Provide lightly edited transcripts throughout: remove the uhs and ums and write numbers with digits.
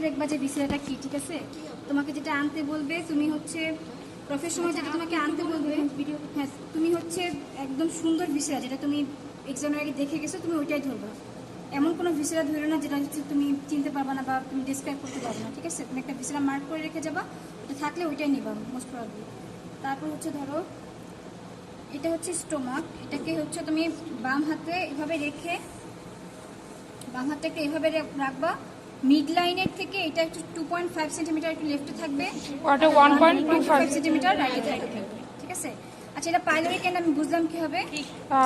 দেখবা যে ভিসেরাটা কি, ঠিক আছে? তোমাকে যেটা আনতে বলবে, তুমি হচ্ছে প্রফেশনাল যেটা তোমাকে আনতে বলবে, হ্যাঁ তুমি হচ্ছে একদম সুন্দর ভিসেরা যেটা তুমি এক্সামের আগে দেখে গেছো, তুমি ওইটাই ধরবা। এমন কোনো ভিসেরা ধরো না যেটা হচ্ছে তুমি চিনতে পারবা না বা তুমি ডিসক্রাইব করতে পারবে না, ঠিক আছে? তুমি একটা ভিসেরা মার্ক করে রেখে যাবা, ওটা থাকলে ওইটাই নিবা মোস্ট প্রবাবলি। তারপর হচ্ছে ধরো এটা হচ্ছে স্টোমাক, এটাকে হচ্ছে তুমি বাম হাতে এভাবে রেখে, বাম হাতটাকে এভাবে রাখবা। মিড লাইনের থেকে এটা একটু 2.5 সেন্টিমিটার একটু লেফটে থাকবে, ওটা 1.25 সেন্টিমিটার রাইটে থাকবে, ঠিক আছে? আচ্ছা, এটা পাইলোরিক এন্ড আমি বুঝলাম কিভাবে,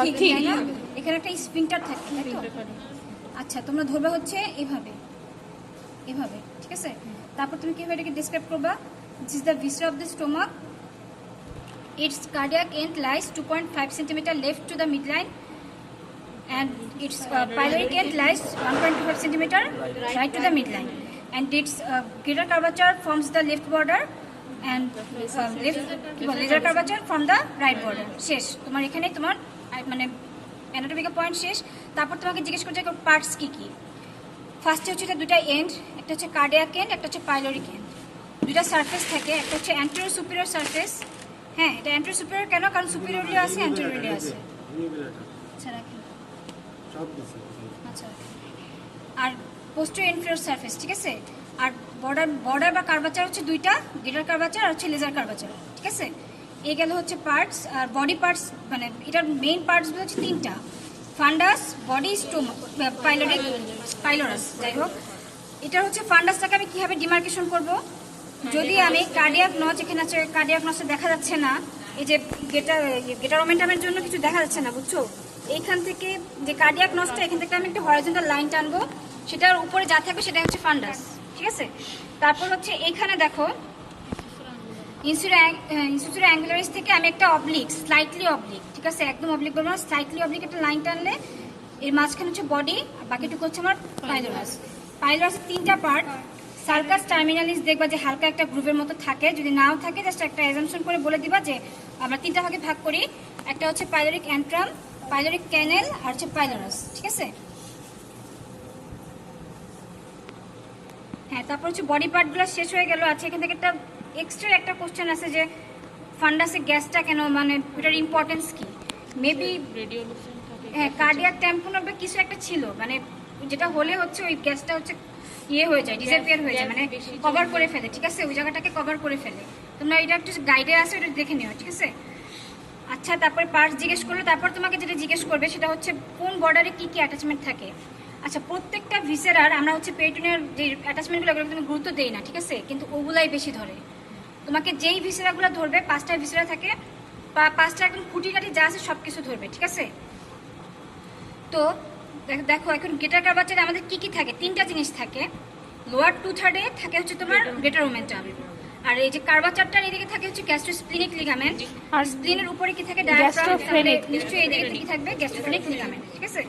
ঠিক তাই না? এখানে একটা স্ফিংটার থাকে, তাই তো? আচ্ছা, তোমরা ধরবে হচ্ছে এভাবে এভাবে, ঠিক আছে? তারপর তুমি কিভাবে এটাকে ডিসক্রাইব করবা? This is the viscera of the stomach, its cardiac end lies 2.5 centimeter left to the midline and its pyloric end lies 1.25 centimeter right to the midline, and its greater curvature forms the left border and lesser curvature from the right border. শেষ, তোমার এখানে তোমার মানে anatomical point শেষ। তারপর তোমাকে জিজ্ঞেস করতে হবে পার্টস কি কি। ফার্স্টে হচ্ছে এটা দুটা এন্ড, একটা হচ্ছে কার্ডিয়াক এন্ড, একটা হচ্ছে পাইলোরিক এন্ড। দুটা সারফেস থাকে, একটা হচ্ছে অ্যান্টেরিয়র সুপিরিয়র সারফেস। হ্যাঁ, এটা অ্যান্টেরিয়র সুপিরিয়র কেন? কারণ সুপিরিয়রলি আছে, অ্যান্টেরিয়রলি আছে। আচ্ছা রাখেন, আচ্ছা। আর পোস্টেরিয়র ইনফেরিয়র সারফেস, ঠিক আছে? আর বর্ডার বা কার্ভাচার হচ্ছে দুইটা, গ্রেটার কার্ভাচার আর হচ্ছে লেজার কার্ভাচার, ঠিক আছে? এই গেল হচ্ছে পার্টস। আর বডি পার্টস মানে এটার মেইন পার্টসগুলো হচ্ছে তিনটা: ফান্ডাস, বডি, স্টোমাক, পাইলোরিক, পাইলোরাস। যাই হোক, এটা হচ্ছে ফান্ডাসটাকে আমি কিভাবে ডিমার্কেশন করব? যদি আমি কার্ডিয়াক নচ, এখানে আছে কার্ডিয়াক নচটা দেখা যাচ্ছে না, এই যে গেটার মোমেন্টামের জন্য কিছু দেখা যাচ্ছে না, বুঝছো? এইখান থেকে যে কার্ডিয়াক নচটা, এখান থেকে আমি একটা হরাইজন্টাল লাইন টানবো, সেটার উপরে যা থাকবে সেটা হচ্ছে ফান্ডাস, ঠিক আছে? তারপর হচ্ছে এইখানে দেখো ইনসুরিয়র অ্যাঙ্গুলারিস থেকে আমি একটা অবলিক, স্লাইটলি অবলিক, ঠিক আছে? একদম অবলিক বলবো না, স্লাইটলি অবলিক একটা লাইন টানলে এর মাঝখানে হচ্ছে বডি, আর বাকিটুকু হচ্ছে আমার পাইলোরাস। পাইলোরাসের তিনটা পার্ট। সার্কাস টার্মিনালিস দেখবা যে হালকা একটা গ্রুপের মতো থাকে, যদি নাও থাকে জাস্ট একটা অ্যাজাম্পশন করে বলে দিবা যে আমরা তিনটা ভাগে ভাগ করি। একটা হচ্ছে পাইলোরিক অ্যান্ট্রাম, পাইলোরিক ক্যানেল আর হচ্ছে পাইলোরাস, ঠিক আছে? হ্যাঁ, তারপর হচ্ছে বডি পার্টগুলো শেষ হয়ে গেল। আছে এখান থেকে একটা এক্সট্রা একটা কোশ্চেন আছে যে ফান্ডাসে গ্যাসটা কেন, মানে ওটার ইম্পর্টেন্স কি? মেবি হ্যাঁ, কার্ডিয়াক ট্যাম্পোন বা কিছু একটা ছিল, মানে যেটা হলে হচ্ছে ওই গ্যাসটা হচ্ছে ইয়ে হয়ে যায়, ডিসঅ্যাপিয়ার হয়ে যায়, মানে কভার করে ফেলে, ঠিক আছে? ওই জায়গাটাকে কভার করে ফেলে। তোমরা এটা একটু গাইডে আছে, ওটা দেখে নিও, ঠিক আছে? আচ্ছা, তারপরে পার্টস জিজ্ঞেস করলে তারপর তোমাকে যেটা জিজ্ঞেস করবে সেটা হচ্ছে কোন বর্ডারে কি কি অ্যাটাচমেন্ট থাকে। আচ্ছা, প্রত্যেকটা ভিসেরার আমরা হচ্ছে পেরিটোনিয়াল যে অ্যাটাচমেন্টগুলো ওগুলো তুমি গুরুত্ব দেই না, ঠিক আছে? কিন্তু ওগুলাই বেশি ধরে। তোমাকে যেই ভিসেরাগুলো ধরবে, 5টা ভিসেরা থাকে, 5টা একদম খুঁটিনাটি যা আছে সব কিছু ধরবে, ঠিক আছে? তো দেখো এখন গ্রেটার কার্ভাচারে আমাদের কি কি থাকে? 3টা জিনিস থাকে। লোয়ার 2/3 থাকে হচ্ছে তোমার গ্রেটার মোমেন্টাম, আর এই যে কার্ভাচারটার এদিকে থাকে হচ্ছে গ্যাস্ট্রোস্প্লিনিক লিগামেন্ট, আর স্প্লিনের উপরে কি থাকে? ডায়াফ্রাম। নিশ্চয়ই এদিকে কি থাকবে? গ্যাস্ট্রোস্প্লিনিক লিগামেন্ট, ঠিক আছে?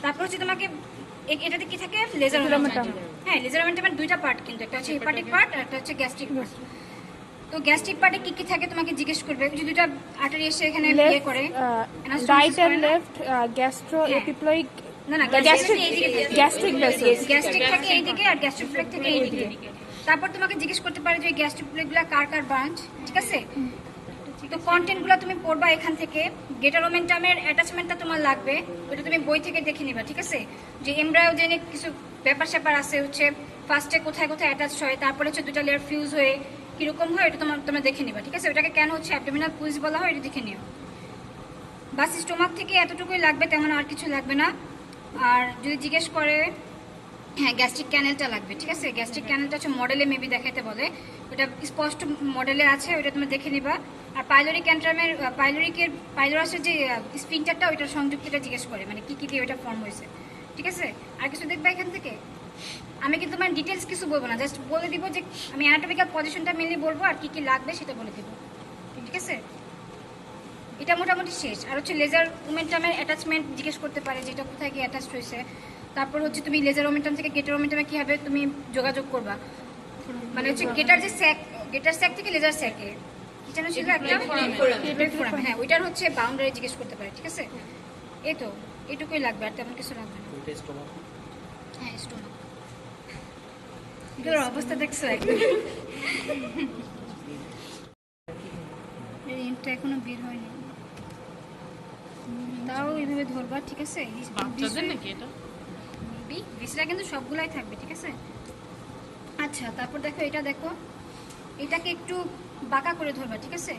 তারপর হচ্ছে তোমাকে এটাতে কি থাকে? Lesser omentum. হ্যাঁ, লেজার মোমেন্টামের দুইটা পার্ট, কিন্তু একটা হচ্ছে হেপাটিক পার্ট আর একটা হচ্ছে গ্যাস্ট্রিক পার্ট। তো গ্যাস্ট্রিক পার্টে কি কি থাকে তোমাকে জিজ্ঞেস করবে, যে দুইটা আর্টারি এসে এখানে ইয়ে করে, রাইট এন্ড লেফট গ্যাস্ট্রো এপিপ্লয়িক, না না, গ্যাস্ট্রিক ভেসেলস, গ্যাস্ট্রিক থাকে এইদিকে আর গ্যাস্ট্রোপ্লেক থাকে এইদিকে। তারপর তোমাকে জিজ্ঞেস করতে পারে যে গ্যাস্ট্রোপ্লেকগুলো কার কার ব্রাঞ্চ, ঠিক আছে? তো কন্টেন্টগুলো তুমি পড়বা এখান থেকে। গেটারোমেন্টামের অ্যাটাচমেন্টটা তোমার লাগবে, ওটা তুমি বই থেকে দেখে নিবা, ঠিক আছে? যে এমব্রায়োজেনিক কিছু ব্যাপার স্যাপার আছে, হচ্ছে ফার্স্টে কোথায় কোথায় অ্যাটাচ হয়, তারপরে হচ্ছে দুটা লেয়ার ফিউজ হয়ে কিরকম হয়, এটা তোমরা দেখে নিবা, ঠিক আছে? ওটাকে কেন হচ্ছে অ্যাবডোমিনাল পুজ বলা হয়, এটা দেখে নিও। বাস স্টোমাক থেকে এতটুকুই লাগবে, তেমন আর কিছু লাগবে না। আর যদি জিজ্ঞেস করে, হ্যাঁ গ্যাস্ট্রিক ক্যানেলটা লাগবে, ঠিক আছে? গ্যাস্ট্রিক ক্যানেলটা হচ্ছে মডেলে মেবি দেখাতে বলে, ওটা স্পষ্ট মডেলে আছে, ওটা তুমি দেখে নিবা। আর পাইলোরিক অ্যান্ট্রামের পাইলোরাসের যে স্ফিংটারটা, ওইটার সংযুক্তিটা জিজ্ঞেস করে, মানে কি কি দিয়ে ওইটা ফর্ম হয়েছে, ঠিক আছে? আর কিছু দেখবা এখান থেকে? আমি কিন্তু মানে ডিটেলস কিছু বলবো না, জাস্ট বলে দিব যে আমি অ্যানাটমিক্যাল পজিশনটা মেনলি বলবো, আর কি কি লাগবে সেটা বলে দিব, ঠিক আছে? এটা মোটামুটি শেষ। আর হচ্ছে লেজার মোমেন্টামের অ্যাটাচমেন্ট জিজ্ঞেস করতে পারে, যেটা কোথায় গিয়ে অ্যাটাচ হয়েছে। তারপর হচ্ছে তুমি লেজার মোমেন্টাম থেকে গেটার মোমেন্টামে কীভাবে তুমি যোগাযোগ করবা, মানে হচ্ছে গেটার যে স্যাক, গেটার স্যাক থেকে লেজার স্যাকে এটা ছিল একটা ফোরাম, হ্যাঁ ওইটার হচ্ছে বাউন্ডারি জিজ্ঞেস করতে পারে, ঠিক আছে? এই তো এটুকুই লাগবে, আর তেমন কিছু লাগবে না। হ্যাঁ, স্টোমাক। এগুলোর অবস্থা দেখছো একদম। এন্ডটা এখনো বের হয়নি, তাও এইভাবে ধরবা, ঠিক আছে? বাচ্চাদের নাকি এটা? ভিসরা কিন্তু সবগুলাই থাকবে, ঠিক আছে? আচ্ছা, তারপর দেখো এটা দেখো, এটাকে একটু বাঁকা করে ধরবা, ঠিক আছে?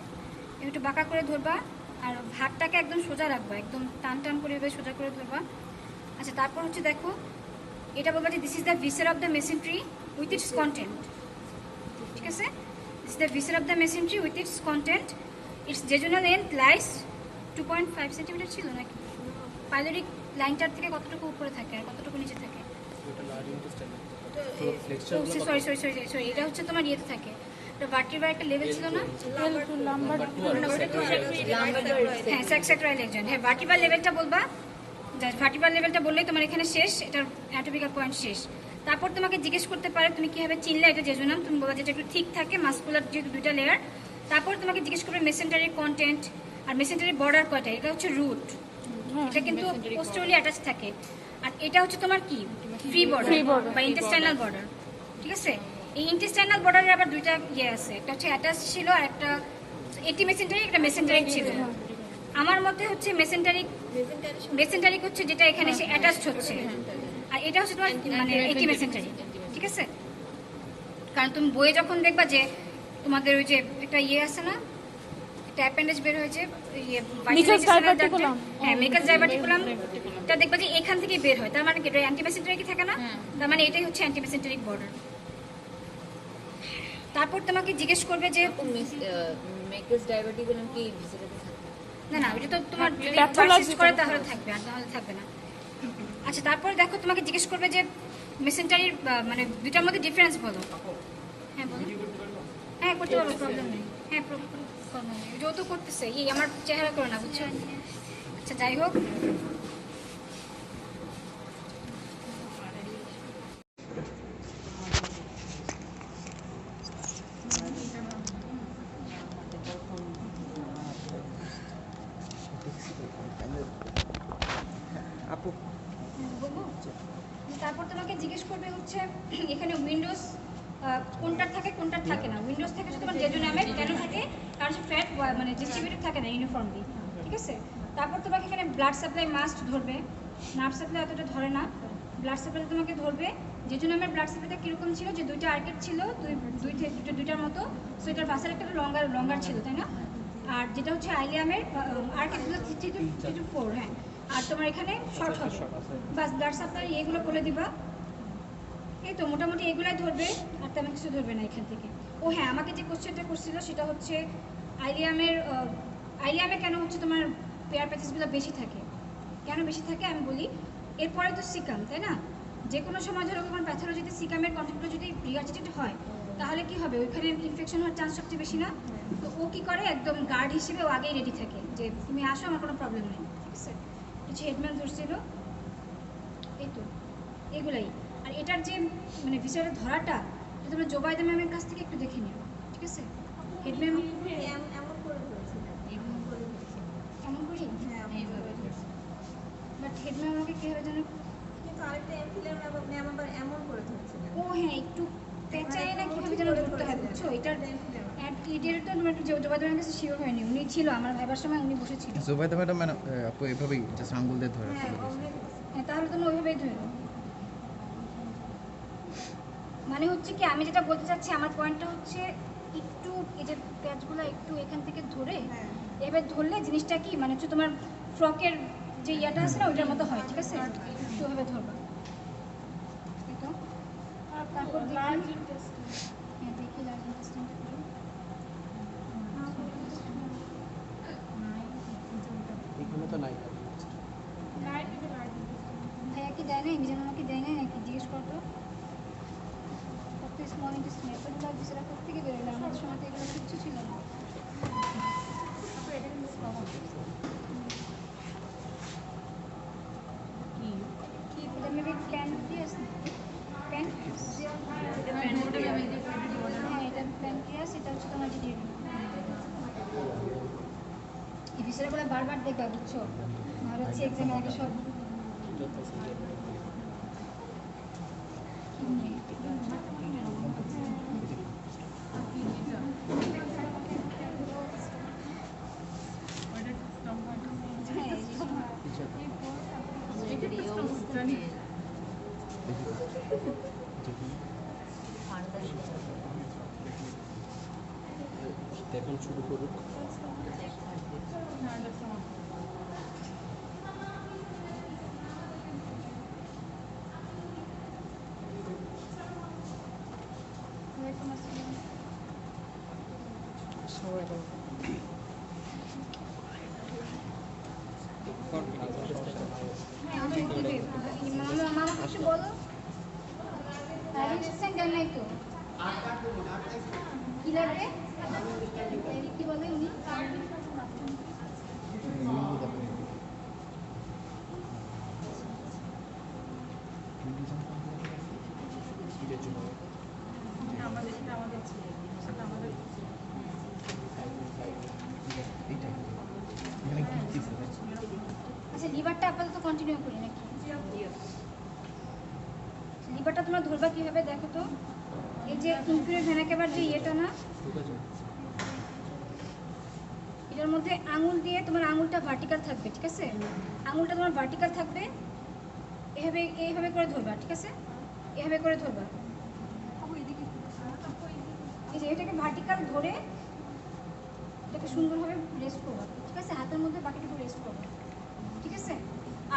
একটু বাঁকা করে ধরবা, আর হাতটাকে একদম সোজা রাখবা, একদম টান টান করে এভাবে সোজা করে ধরবা। আচ্ছা, তারপর হচ্ছে দেখো, এটা বলবা যে this is the viscera of the mesentery with its content, ঠিক আছে? This is the viscera of the mesentery with its content, its jejunal length lies 2.5 centimetre ছিল নাকি? পাইলোরিক লাইনটার থেকে কতটুকু উপরে থাকে আর কতটুকু নিচে থাকে? সরি সরি সরি সরি, এটা হচ্ছে তোমার ইয়েতে থাকে, এটা ভার্টিব্রাল একটা লেভেল ছিল না? হ্যাঁ, স্যাক্রাল লেভেল, হ্যাঁ ভার্টিব্রাল লেভেলটা বলবা, ভার্টিব্রাল লেভেলটা বললেই তোমার এখানে শেষ, এটার অ্যাটোপিক্যাল পয়েন্ট শেষ। তারপর তোমাকে জিজ্ঞেস করতে পারে তুমি কিভাবে চিনলে এটা জেজুনাম, তুমি বলবা যেটা একটু ঠিক থাকে, মাসকুলার যেহেতু দুইটা লেয়ার। তারপর তোমাকে জিজ্ঞেস করবে মেসেন্টারির কন্টেন্ট আর মেসেন্টারির বর্ডার কয়টা, এটা হচ্ছে রুট, এটা কিন্তু পোস্টারলি অ্যাটাচ থাকে। আর এটা হচ্ছে তোমার কি ফ্রি বর্ডার বা ইন্টেস্টাইনাল বর্ডার, ঠিক আছে? এই ইন্টেস্টাইনাল বর্ডারের আবার দুইটা ইয়ে আছে, একটা হচ্ছে অ্যাটাচ ছিল আর একটা এটি মেসেন্টারি, একটা মেসেন্টারিক ছিল। আমার মতে হচ্ছে মেসেন্টারিক হচ্ছে যেটা এখানে সে অ্যাটাচড হচ্ছে, আর এটা হচ্ছে তোমার মানে এটি মেসেন্টারি, ঠিক আছে? কারণ তুমি বইয়ে যখন দেখবা যে তোমাদের ওই যে একটা ইয়ে আছে না, একটা অ্যাপেন্ডেজ বের হয়েছে, ইয়ে হ্যাঁ মেকাস ডাইভার্টিকুলাম, এটা দেখবা যে এখান থেকে বের হয়, তার মানে কি এটা অ্যান্টিমেসেন্টারিক থাকে না? তার মানে এটাই হচ্ছে অ্যান্টিমেসেন্টারিক বর্ডার। তারপর তোমাকে জিজ্ঞেস করবে যে মেকাস ডাইভার্টিকুলাম কি ভিসেরাতে থাকে? না না, ওটা তো তোমার যদি পারসিস্ট করে তাহলে থাকবে, আর তাহলে থাকবে না। আচ্ছা, তারপর দেখো তোমাকে জিজ্ঞেস করবে যে মেসেন্টারির মানে দুইটার মধ্যে ডিফারেন্স বলো। হ্যাঁ বলো, হ্যাঁ করতে পারবো, প্রবলেম নেই, হ্যাঁ প্রবলেম নেই, যৌথ করতেছে এই আমার চেহারা করে না, বুঝছো? আচ্ছা যাই হোক, আপু বলবো? তারপর তোমাকে জিজ্ঞেস করবে হচ্ছে এখানে উইন্ডোজ কোনটার থাকে কোনটার থাকে না। উইন্ডোজ থাকে হচ্ছে তোমার জেজুনামে, কেন থাকে? কারণ সে ফ্যাট মানে ডিস্ট্রিবিউটেড থাকে না ইউনিফর্মলি, ঠিক আছে? তারপর তোমাকে এখানে ব্লাড সাপ্লাই মাস্ট ধরবে, নার্ভ সাপ্লাই অতটা ধরে না, ব্লাড সাপ্লাই তোমাকে ধরবে। জেজুনামের ব্লাড সাপ্লাইটা কীরকম ছিল, যে দুইটা আর্কেট ছিল, দুইটার মতো, সো এটার ভাষার একটা লঙ্গার ছিল, তাই না? আর যেটা হচ্ছে আইলিয়ামের আর্কেটগুলো 3 to 4, হ্যাঁ, আর তোমার এখানে শর্ট হবে, বাস ব্লাড সাপ্লাই এগুলো বলে দিবা। এই তো মোটামুটি এগুলাই ধরবে, আর তেমন কিছু ধরবে না এখান থেকে। ও হ্যাঁ, আমাকে যে কোশ্চেনটা করছিল সেটা হচ্ছে আইলিয়ামে কেন হচ্ছে তোমার পেয়ার প্যাচেসগুলো বেশি থাকে, কেন বেশি থাকে আমি বলি। এরপরে তো সিকাম, তাই না? যে কোনো সময় ধরো তোমার প্যাথোলজিতে সিকামের কন্টেন্টটা যদি রিগার্জিটেড হয় তাহলে কি হবে, ওইখানে ইনফেকশন হওয়ার চান্স সবচেয়ে বেশি না? তো ও কি করে, একদম গার্ড হিসেবে ও আগেই রেডি থাকে যে তুমি আসো, আমার কোনো প্রবলেম নেই, ঠিক আছে? হচ্ছে হেডম্যান ধরছিল, এই তো এগুলাই। আর এটার যে মানে ভিসারের ধরাটা, এটা তোমরা জোবাইদা ম্যামের কাছ থেকে একটু দেখে নিও, ঠিক আছে? হেডম্যাম এমন করে ধরেছিলেন, এমন করে ধরেছিলেন। এমন করি, হ্যাঁ, এইভাবে ধরেছিলেন। বাট হেডম্যাম আমাকে কীভাবে যেন, কিন্তু আরেকটা এমফিলিয়াম ম্যাম আবার এমন করে ধরেছিলেন। ও হ্যাঁ একটু পেঁচায় না কীভাবে যেন ধরতে হয়, বুঝছো? এটার ইডিয়ারটা জোবাইদা ম্যামের কাছে শিওর হয়নি, উনি ছিল আমার ভাইবার সময়, উনি বসেছিল। জুবাইদা ম্যাডাম আপু এভাবেই জাস্ট আঙ্গুল দিয়ে ধরে হ্যাঁ ফেলে দিয়েছে। হ্যাঁ, তাহলে তুমি ওইভাবেই ধরে নাও। মানে হচ্ছে কি, আমি যেটা বলতে চাচ্ছি, আমার পয়েন্টটা হচ্ছে একটু এই যে প্যাচগুলো একটু এখান থেকে ধরে এবার ধরলে জিনিসটা কি মানে হচ্ছে তোমার ফ্রকের যে ইয়াটা আছে না ওইটার মতো হয়, ঠিক আছে? একটু ওইভাবে ধরবা, এই তো। তারপর দেখি, হ্যাঁ দেখি লার্জ ইন্টেস্টাইনটা করি। এগুলো তো নাই। ভাইয়া কি দেয় নাই, মিজান আমাকে দেয় নাই নাকি, জিজ্ঞেস করতো। কত স্মল ইন্টেস্টাইন এতগুলো বিছানা কোথেকে বেরোলো, আমাদের সময় তো এগুলো কিচ্ছু ছিল না। এটা মেবি প্যানক্রিয়াস, প্যানক্রিয়াস, হ্যাঁ এটা প্যানক্রিয়াস, এটা হচ্ছে তোমার ডিডিএন। এই বিষয়গুলো বারবার দেখবা, বুঝছো? আর হচ্ছে এক্সামে আগে সব দেখুন শুরু করুক। মামা কিছু বলো। দেন নাই তো কি লাগবে কি বলে উনি? আচ্ছা লিভারটা আপাতত কন্টিনিউ করি নাকি? লিভারটা তোমরা ধরবা কিভাবে দেখো তো। এই যে ইনফিরিয়র ভেনা ক্যাভার যে ইয়েটা না, এটার মধ্যে আঙুল দিয়ে তোমার আঙুলটা ভার্টিক্যাল থাকবে, ঠিক আছে? আঙুলটা তোমার ভার্টিক্যাল থাকবে, এভাবে এইভাবে করে ধরবা, ঠিক আছে? এভাবে করে ধরবা। এই যে এটাকে ভার্টিক্যাল ধরে এটাকে সুন্দরভাবে রেস্ট করবা, ঠিক আছে? হাতের মধ্যে বাকিটুকু রেস্ট করবা, ঠিক আছে?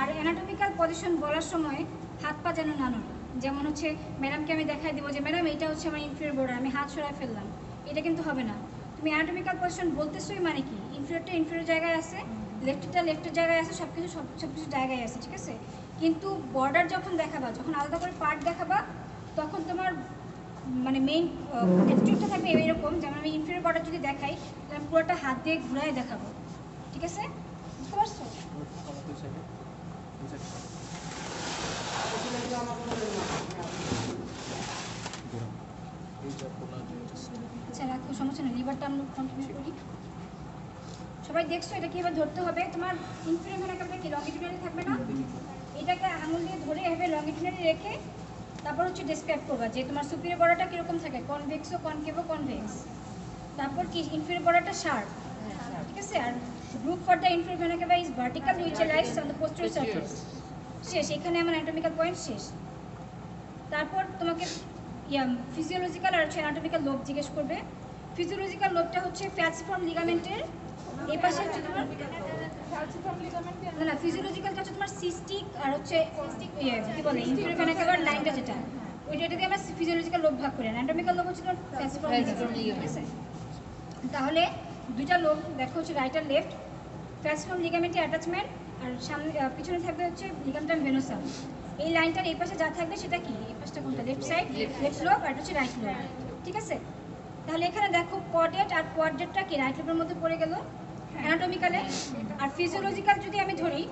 আর অ্যানাটমিক্যাল পজিশন বলার সময় হাত পা যেন না নড়ে। যেমন হচ্ছে ম্যাডামকে আমি দেখাই দেবো যে ম্যাডাম এটা হচ্ছে আমার ইনফিরিয়র বর্ডার, আমি হাত সরাই ফেললাম, এটা কিন্তু হবে না। তুমি অ্যানাটমিক্যাল পজিশন বলতেছোই মানে কি, ইনফিরিয়রটা ইনফিরিয়র জায়গায় আছে, লেফটটা লেফটের জায়গায় আছে, সব কিছু জায়গায় আছে, ঠিক আছে? কিন্তু বর্ডার যখন দেখাবা, যখন আলাদা করে পার্ট দেখাবা, তখন তোমার মানে মেইন অ্যাটিটিউডটা থাকবে এরকম। যেমন আমি ইনফিরিয়র বর্ডার যদি দেখাই তাহলে পুরোটা হাত দিয়ে ঘুরায় দেখাবো, ঠিক আছে? বুঝতে পারছো? আচ্ছা রাখো, সমস্যা নেই। লিভারটা আমরা কন্টিনিউ করি। সবাই দেখছো এটা কীভাবে ধরতে হবে? তোমার ইনফিরিয়র ভেনা ক্যাভাটা কি লংগিটিউডালি থাকবে না? এটাকে আঙুল দিয়ে ধরে এভাবে লংগিটিউডালি রেখে তারপর হচ্ছে ডেসক্রাইব করবা যে তোমার সুপিরিয়র বর্ডারটা কীরকম থাকে, কনভেক্সও কনকেভও কনভেক্স। তারপর কি ইনফিরিয়র বর্ডারটা শার্প, ঠিক আছে? আর groove for the inferior vena cava is vertical which lies on the posterior surface. শেষ, এখানে আমার অ্যানাটমিক্যাল পয়েন্ট শেষ। তারপর তোমাকে ফিজিওলজিক্যাল আর অ্যানাটমিক্যাল লোব জিজ্ঞেস করবে। ফিজিওলজিক্যাল লোবটা হচ্ছে ফ্যালসিফর্ম লিগামেন্টের এই পাশে হচ্ছে তোমার না ফিজিওলজিক্যালটা হচ্ছে তোমার সিস্টিক আর হচ্ছে কি বলে ইনফিরিয়র ভেনা ক্যাভার লাইনটা যেটা ওইটা দিয়ে আমরা ফিজিওলজিক্যাল লোব ভাগ করি। অ্যানাটমিক্যাল লোব হচ্ছে তোমার ফ্যালসিফর্ম লিগামেন্ট, ঠিক আছে? তাহলে দুইটা লোব দেখো হচ্ছে রাইট আর লেফট, ফ্যালসিফর্ম লিগামেন্টের অ্যাটাচমেন্ট আর সামনে পিছনে থাকবে হচ্ছে লিগামেন্টাম ভেনোসাম। এই লাইনটার এই পাশে যা থাকবে সেটা কি, এই পাশটা কোনটা, লেফট সাইড, লেফট লোব আর হচ্ছে রাইট লোব, ঠিক আছে? তাহলে এখানে দেখো কোয়াড্রেট আর কোয়াড্রেটটা কি রাইট লোবের মধ্যে পড়ে গেল অ্যানাটমিক্যালে। আর ফিজিওলজিক্যাল যদি আমি ধরি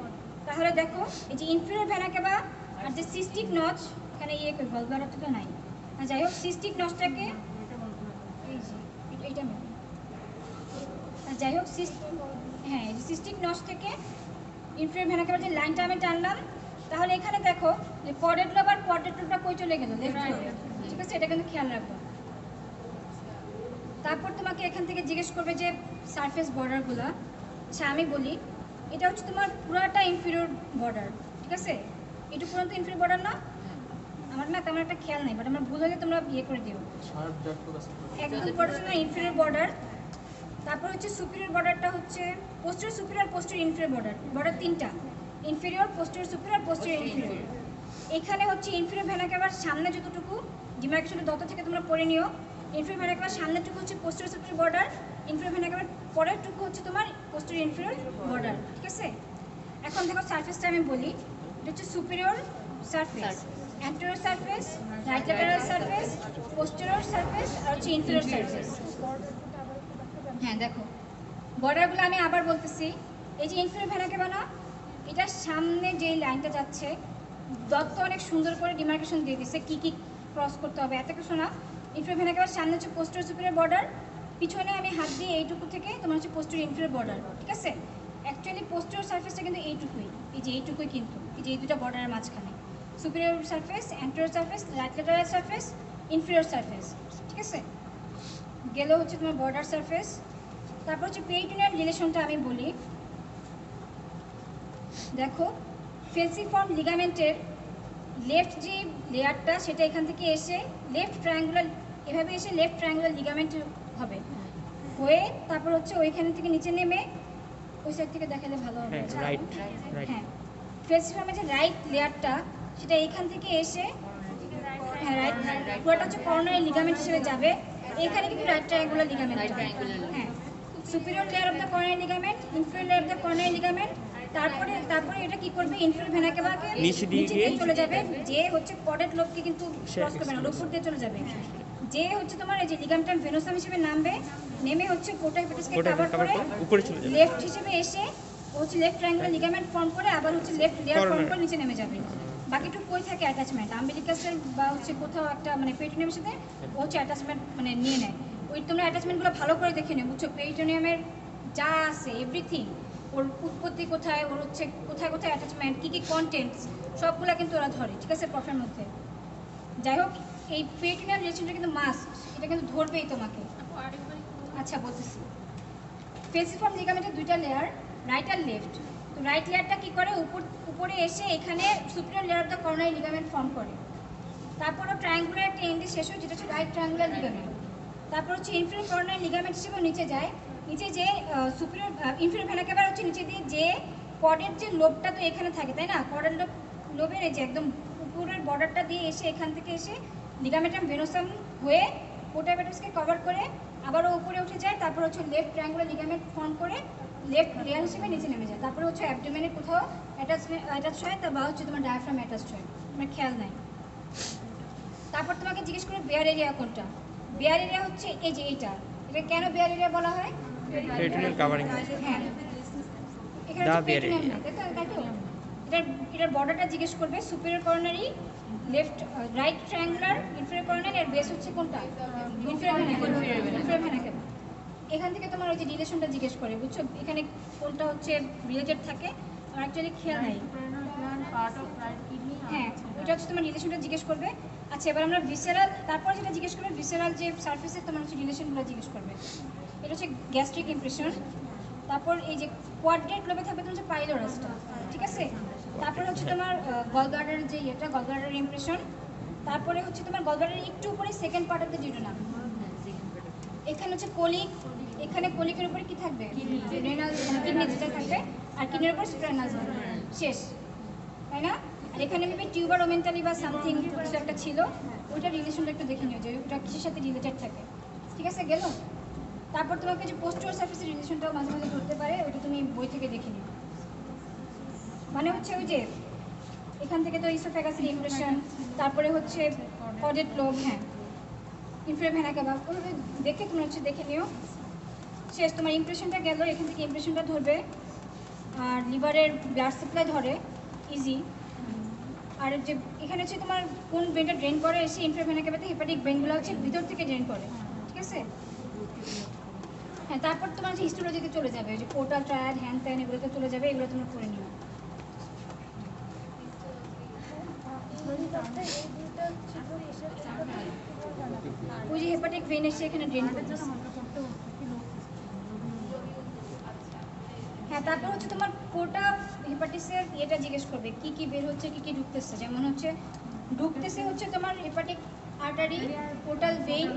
তাহলে দেখো এই যে ইনফিরিয়র ভেনা ক্যাভা আর যে সিস্টিক নচ, এখানে ইয়ে কই গলব্লাডারটা নাই, আর যাই হোক সিস্টিক নচটাকে এই যে এইটা মেন, আর যাই হোক হ্যাঁ এই যে সিস্টিক নচ থেকে ইনফিরিয়র ভেনা ক্যাভার যে লাইনটা আমি টানলাম, তাহলে এখানে দেখো যে কোয়াড্রেট লোব আর কোয়াড্রেট লোবটা কই চলে গেল, লেফট লোবে, ঠিক আছে? এটা কিন্তু খেয়াল রাখবো। তারপর তোমাকে এখান থেকে জিজ্ঞেস করবে যে সারফেস বর্ডারগুলো। আচ্ছা আমি বলি, এটা হচ্ছে তোমার পুরাটা ইনফিরিয়র বর্ডার, ঠিক আছে? এটা পুরো ইনফিরিয়র বর্ডার না? আমার না তেমন একটা খেয়াল নাই, বাট আমার ভুল হলে তোমরা ইয়ে করে দিও। একদম পুরোটা ইনফিরিয়র বর্ডার। তারপর হচ্ছে সুপিরিয়র বর্ডারটা হচ্ছে posterior superior posterior inferior border. Border তিনটা, inferior, posterior superior, posterior inferior. এখানে হচ্ছে ইনফিরিয়র ভেনা ক্যাভার সামনে যতটুকু ডিমার্কেশনের দত্ত থেকে তোমরা পড়ে নিও, ইনফিরিয়র ভেনা ক্যাভার সামনেটুকু হচ্ছে posterior superior border, inferior vena ক্যাভার পরেরটুকু হচ্ছে তোমার পোস্টেরিয়র ইনফিরিয়র বর্ডার, ঠিক আছে? এখন দেখো সারফেসটা আমি বলি, এটা হচ্ছে superior surface, anterior surface, right lateral surface, posterior surface আর হচ্ছে ইনফিরিয়র সারফেস। হ্যাঁ দেখো বর্ডারগুলো আমি আবার বলতেছি। এই যে ইনফিরিয়র ভেনা ক্যাভা না, এটার সামনে যেই লাইনটা যাচ্ছে দত্ত অনেক সুন্দর করে ডিমার্কেশন দিয়ে দিচ্ছে কী কী ক্রস করতে হবে। এত কিছু না, ইনফিরিয়র ভেনা ক্যাভার সামনে হচ্ছে পোস্টেরিয়র সুপিরিয়র বর্ডার, পিছনে আমি হাত দিয়ে এইটুকু থেকে তোমার হচ্ছে পোস্টেরিয়র ইনফিরিয়র বর্ডার, ঠিক আছে? অ্যাকচুয়ালি পোস্টেরিয়র সারফেসটা কিন্তু এইটুকুই, এই যে এইটুকুই কিন্তু এই যে এই দুটো বর্ডারের মাঝখানে। Superior surface, anterior surface, lateral surface, inferior surface, ঠিক আছে। গেল হচ্ছে তোমার বর্ডার সারফেস। তারপর হচ্ছে পেরিটোনিয়াল রিলেশনটা আমি বলি। দেখো, ফেলসিফর্ম লিগামেন্টের লেফট যে লেয়ারটা সেটা এখান থেকে এসে লেফট ট্রায়াঙ্গুলার, এভাবে এসে লেফট ট্রায়াঙ্গুলার লিগামেন্ট হবে, হয়ে তারপর হচ্ছে ওইখান থেকে নিচে নেমে ওই সাইড থেকে দেখালে ভালো হবে। রাইট হ্যাঁ, ফেলসিফর্মের যে রাইট লেয়ারটা সেটা এখান থেকে এসে, হ্যাঁ রাইট, পুরোটা হচ্ছে করোনারি লিগামেন্ট হিসেবে যাবে। এখানে কিন্তু রাইট ট্রায়াঙ্গুলার লিগামেন্ট, হ্যাঁ, superior layer of the coronary ligament, inferior layer of the coronary ligament. তারপরে এটা কি করবে, ইনফিরিয়র ভেনা কেভাকে নিচে দিয়ে চলে যাবে, যে হচ্ছে কর্ডেট লোবকে কিন্তু ক্রস করবে না, উপর দিয়ে চলে যাবে, যে হচ্ছে তোমার এই যে লিগামেন্টাম ভেনোসাম হিসেবে নামবে, নেমে হচ্ছে পোর্টা হেপাটিসকে কভার করে উপরে চলে যাবে, লেফট হিসেবে এসে ও হচ্ছে লেফট ট্রায়াঙ্গুলার লিগামেন্ট ফর্ম করে আবার হচ্ছে লেফট লেয়ার ফর্ম করে নিচে নেমে যাবে। বাকিটুকু কই থাকে অ্যাটাচমেন্ট, আম্বিলিকাসের বা হচ্ছে কোথাও একটা মানে পেরিটোনিয়ামের সাথে ও হচ্ছে অ্যাটাচমেন্ট মানে নিয়ে নেয়। ওই তোমরা অ্যাটাচমেন্টগুলো ভালো করে দেখে নিও, বুঝছো, পেরিটোনিয়ামের যা আছে এভরিথিং, ওর উৎপত্তি কোথায়, ওর হচ্ছে কোথায় কোথায় অ্যাটাচমেন্ট, কী কী কন্টেন্টস, সবগুলো কিন্তু ওরা ধরে, ঠিক আছে, প্রফের মধ্যে। যাই হোক, এই পেরিটোনিয়াল রিলেশনটা কিন্তু মাস্ট, এটা কিন্তু ধরবেই তোমাকে। আচ্ছা বলতেছি, ফেলসিফর্ম লিগামেন্টের দুইটা লেয়ার, রাইট আর লেফট। তো রাইট লেয়ারটা কি করে, উপরে এসে এখানে superior layer of the coronary ligament form করে। তারপরও ট্রায়াঙ্গুলার একটা এন্ডে শেষ হয়, যেটা হচ্ছে রাইট ট্রায়াঙ্গুলার লিগামেন্ট। তারপর হচ্ছে ইনফিরিয়র করোনারি লিগামেন্ট হিসেবে নিচে যায়, নিচে যে সুপিরিয়র ইনফিরিয়র ভেনা কেভার হচ্ছে নিচে দিয়ে, যে কর্ডের যে লোবটা তো এখানে থাকে তাই না, কর্ডের লোবের এই যে একদম উপরের বর্ডারটা দিয়ে এসে এখান থেকে এসে লিগামেন্টাম ভেনোসাম হয়ে পোর্টা হেপাটিসকে কভার করে আবারও উপরে উঠে যায়। তারপর হচ্ছে লেফট ট্রায়াঙ্গুলার লিগামেন্ট ফর্ম করে লেফট লেয়ার হিসেবে নিচে নেমে যায়। তারপরে হচ্ছে অ্যাবডোমেনের কোথাও অ্যাটাচ হয়, বা হচ্ছে তোমার ডায়াফ্রাম অ্যাটাচ হয়, তোমার খেয়াল নাই। তারপর তোমাকে জিজ্ঞেস করে বেয়ার এরিয়া কোনটা। বেয়ার এরিয়া হচ্ছে এই যে এটা কেন বেয়ার এরিয়া বলা হয়, পেরিটোনিয়াল কাভারিং, হ্যাঁ, এখানে দা হচ্ছে বেয়ার peritoneum এরিয়া। না, তাই তো? এটার বর্ডারটা জিজ্ঞেস করবে, superior coronary, left right triangular, inferior coronary, আর বেস হচ্ছে কোনটা, ইনফিরিয়র ভেনা কেভার। এখান থেকে তোমার ওই যে রিলেশনটা জিজ্ঞেস করে, বুঝছো, এখানে কোনটা হচ্ছে রিলেটেড থাকে, আর অ্যাকচুয়ালি খেয়াল নাই। হ্যাঁ, ওইটা হচ্ছে তোমার রিলেশনটা জিজ্ঞেস করবে। আচ্ছা, এবার আমরা ভিসেরাল, তারপর যেটা জিজ্ঞেস করবে ভিসেরাল যে সারফেসে তোমার হচ্ছে রিলেশনগুলো জিজ্ঞেস করবে। এটা হচ্ছে গ্যাস্ট্রিক ইমপ্রেশন। তারপর এই যে কোয়াড্রেট লোবে থাকবে তোমার হচ্ছে পাইলোরাসটা, ঠিক আছে। তারপরে হচ্ছে তোমার গলব্লাডারের যে এটা গলব্লাডারের ইমপ্রেশন। তারপরে হচ্ছে তোমার গলব্লাডারের একটু উপরে second part of the duodenum, এখানে হচ্ছে কোলিক, এখানে কোলিকের উপরে কি থাকবে, রেনাল কিডনি যেটা থাকবে, আর কিডনির উপর স্প্লেনাস শেষ, তাই না। আর এখানে মেবি টিউবার ওমেন্টালি বা সামথিং কিছু একটা ছিল, ওইটা রিলেশনটা একটু দেখে নিও যে ওটা কিসের সাথে রিলেটেড থাকে, ঠিক আছে, গেল। তারপর তোমাকে যে পোস্টার সার্ফেসের রিলেশনটাও মাঝে মাঝে ধরতে পারে, ওইটা তুমি বই থেকে দেখে নিও। মানে হচ্ছে ওই যে এখান থেকে তো ইসোফেগাসের ইমপ্রেশন, তারপরে হচ্ছে কর্ডেট লোব, হ্যাঁ, ইনফিরিয়র ভেনা কেভার, ওইভাবে দেখে তুমি হচ্ছে দেখে নিও। শেষ, তোমার ইমপ্রেশনটা গেল, এখান থেকে ইমপ্রেশনটা ধরবে, আর লিভারের ব্লাড সাপ্লাই ধরে ইজি। আর যে এখানে হচ্ছে তোমার কোন ভেনটা ড্রেন করে, এসে ইনফিরিয়র ভেনা কেভাতে হেপাটিক ভেনগুলো হচ্ছে ভিতর থেকে ড্রেন করে, ঠিক আছে। হ্যাঁ, তারপর তোমার হচ্ছে হিস্টোলজিতে চলে যাবে, যে পোর্টাল ট্রায়াড হ্যান ত্যান এগুলোতে চলে যাবে, এগুলো তোমরা করে নিও। ওই যে হেপাটিক ভেন এসে এখানে ড্রেন করতেছে। হ্যাঁ, তারপর হচ্ছে তোমার পোর্টা হেপাটিসের এটা জিজ্ঞেস করবে কি কি বের হচ্ছে, কি কি ঢুকতেছে। যেমন হচ্ছে ঢুকতেছে হচ্ছে তোমার হেপাটিক আর্টারি, পোর্টাল ভেইন,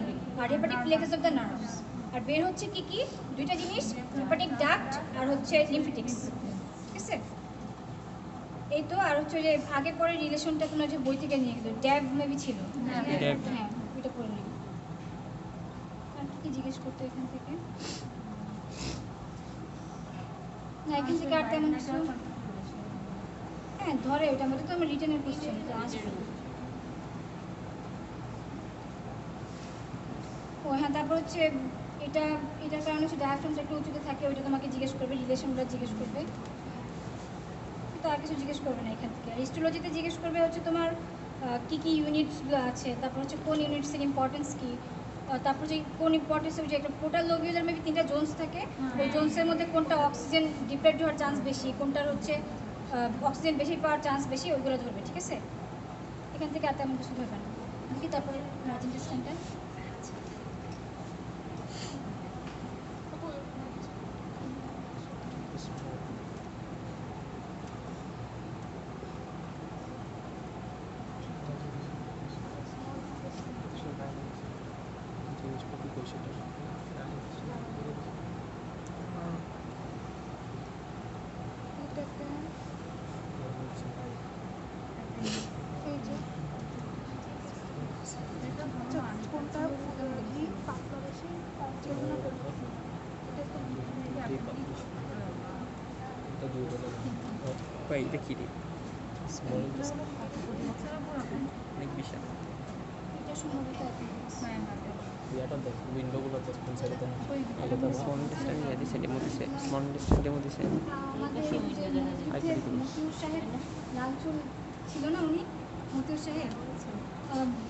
আর hepatic plexus of the nerves. আর বের হচ্ছে কি কি, দুইটা জিনিস, হেপাটিক ডাক্ট আর হচ্ছে লিম্ফেটিক্স, ঠিক আছে। এই তো, আর হচ্ছে যে আগে পরে রিলেশনটা তোমার যে বই থেকে নিয়ে গেল, ড্যাব মেবি ছিল, হ্যাঁ ওইটা করে নিও। আর কি জিজ্ঞেস করতো এখান থেকে, না এখান থেকে আর তেমন কিছু, হ্যাঁ ধরে ওইটা আমাদের তো আমার রিটেনের কোশ্চেন তো আসবে। ও হ্যাঁ, তারপর হচ্ছে এটার কারণে হচ্ছে ডায়াফ্রামটা একটু উঁচুতে থাকে, ওইটা তোমাকে জিজ্ঞেস করবে, রিলেশনগুলো জিজ্ঞেস করবে, তো আর কিছু জিজ্ঞেস করবে না এখান থেকে। আর হিস্টোলজিতে জিজ্ঞেস করবে হচ্ছে তোমার কী কী ইউনিটসগুলো আছে, তারপর হচ্ছে কোন ইউনিটসের ইম্পর্টেন্স কী, তারপর যে কোন ইম্পর্টেন্স, যে একটা পোর্টাল লোবিউলার মেবি 3টা জোনস থাকে, ওই জোনসের মধ্যে কোনটা অক্সিজেন ডিপ্রাইভড হওয়ার চান্স বেশি, কোনটার হচ্ছে অক্সিজেন বেশি পাওয়ার চান্স বেশি, ওইগুলো ধরবে, ঠিক আছে। এখান থেকে আর তেমন কিছু ধরবে না কি তারপরে লার্জ ইন্টেস্টাইনটা জিনিসপত্র পয়সাটা এটাতে এই যে কোনটা কি পাতলা বেশি যেগুলো এটা দুই ডলার ভাই এটা কি রে স্মল অনেক বিশাল এটা সম্ভবত appendix। ইয়াটা দেখ উইন্ডোগুলো তো কোন সাইডে দেখ স্মল ইন্টেস্টাইন ইয়া দিছে ডেমো দিছে স্মল ইন্টেস্টাইন ডেমো দিছে আমাদের যে মতিউর সাহেব লাল চুল ছিল না উনি মতিউর সাহেব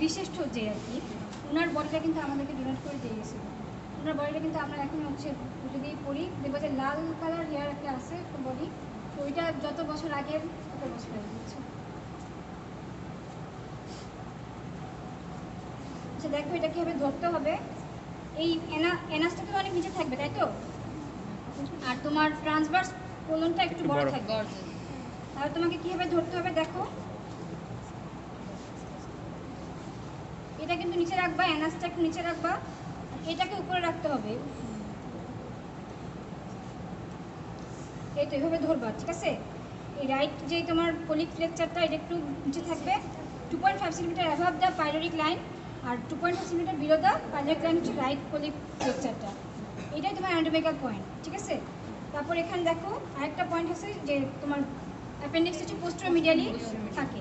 বিশিষ্ট যে আর কি ওনার বডিটা কিন্তু আমাদেরকে ডোনেট করে দিয়ে গেছিল ওনার বডিটা কিন্তু আমরা এখন হচ্ছে যদি পড়ি দেখবো যে লাল কালার হেয়ার একটা আছে বডি ওইটা যত বছর আগের তত বছর আগে গেছে। আচ্ছা দেখো এটা কীভাবে ধরতে হবে এই এনাসটা তো অনেক নিচে থাকবে তাই তো আর তোমার ট্রান্সভার্স কোলনটা একটু বড় থাকবে তাহলে তোমাকে কীভাবে ধরতে হবে দেখো এটা কিন্তু নিচে রাখবা এনাসটা একটু নিচে রাখবা এটাকে উপরে রাখতে হবে এই তো এভাবে ধরবা ঠিক আছে এই রাইট যে তোমার কোলিক ফ্লেকচারটা এটা একটু নিচে থাকবে 2.5 centimetre above the pyloric line আর 2.5 centimetre below the pyloric line হচ্ছে রাইট কোলিক ফ্লেকচারটা এটাই তোমার অ্যান্টোমেগাল পয়েন্ট ঠিক আছে তারপর এখানে দেখো আরেকটা পয়েন্ট আছে যে তোমার অ্যাপেন্ডিক্স হচ্ছে পোস্টেরিয়র মিডিয়ালি থাকে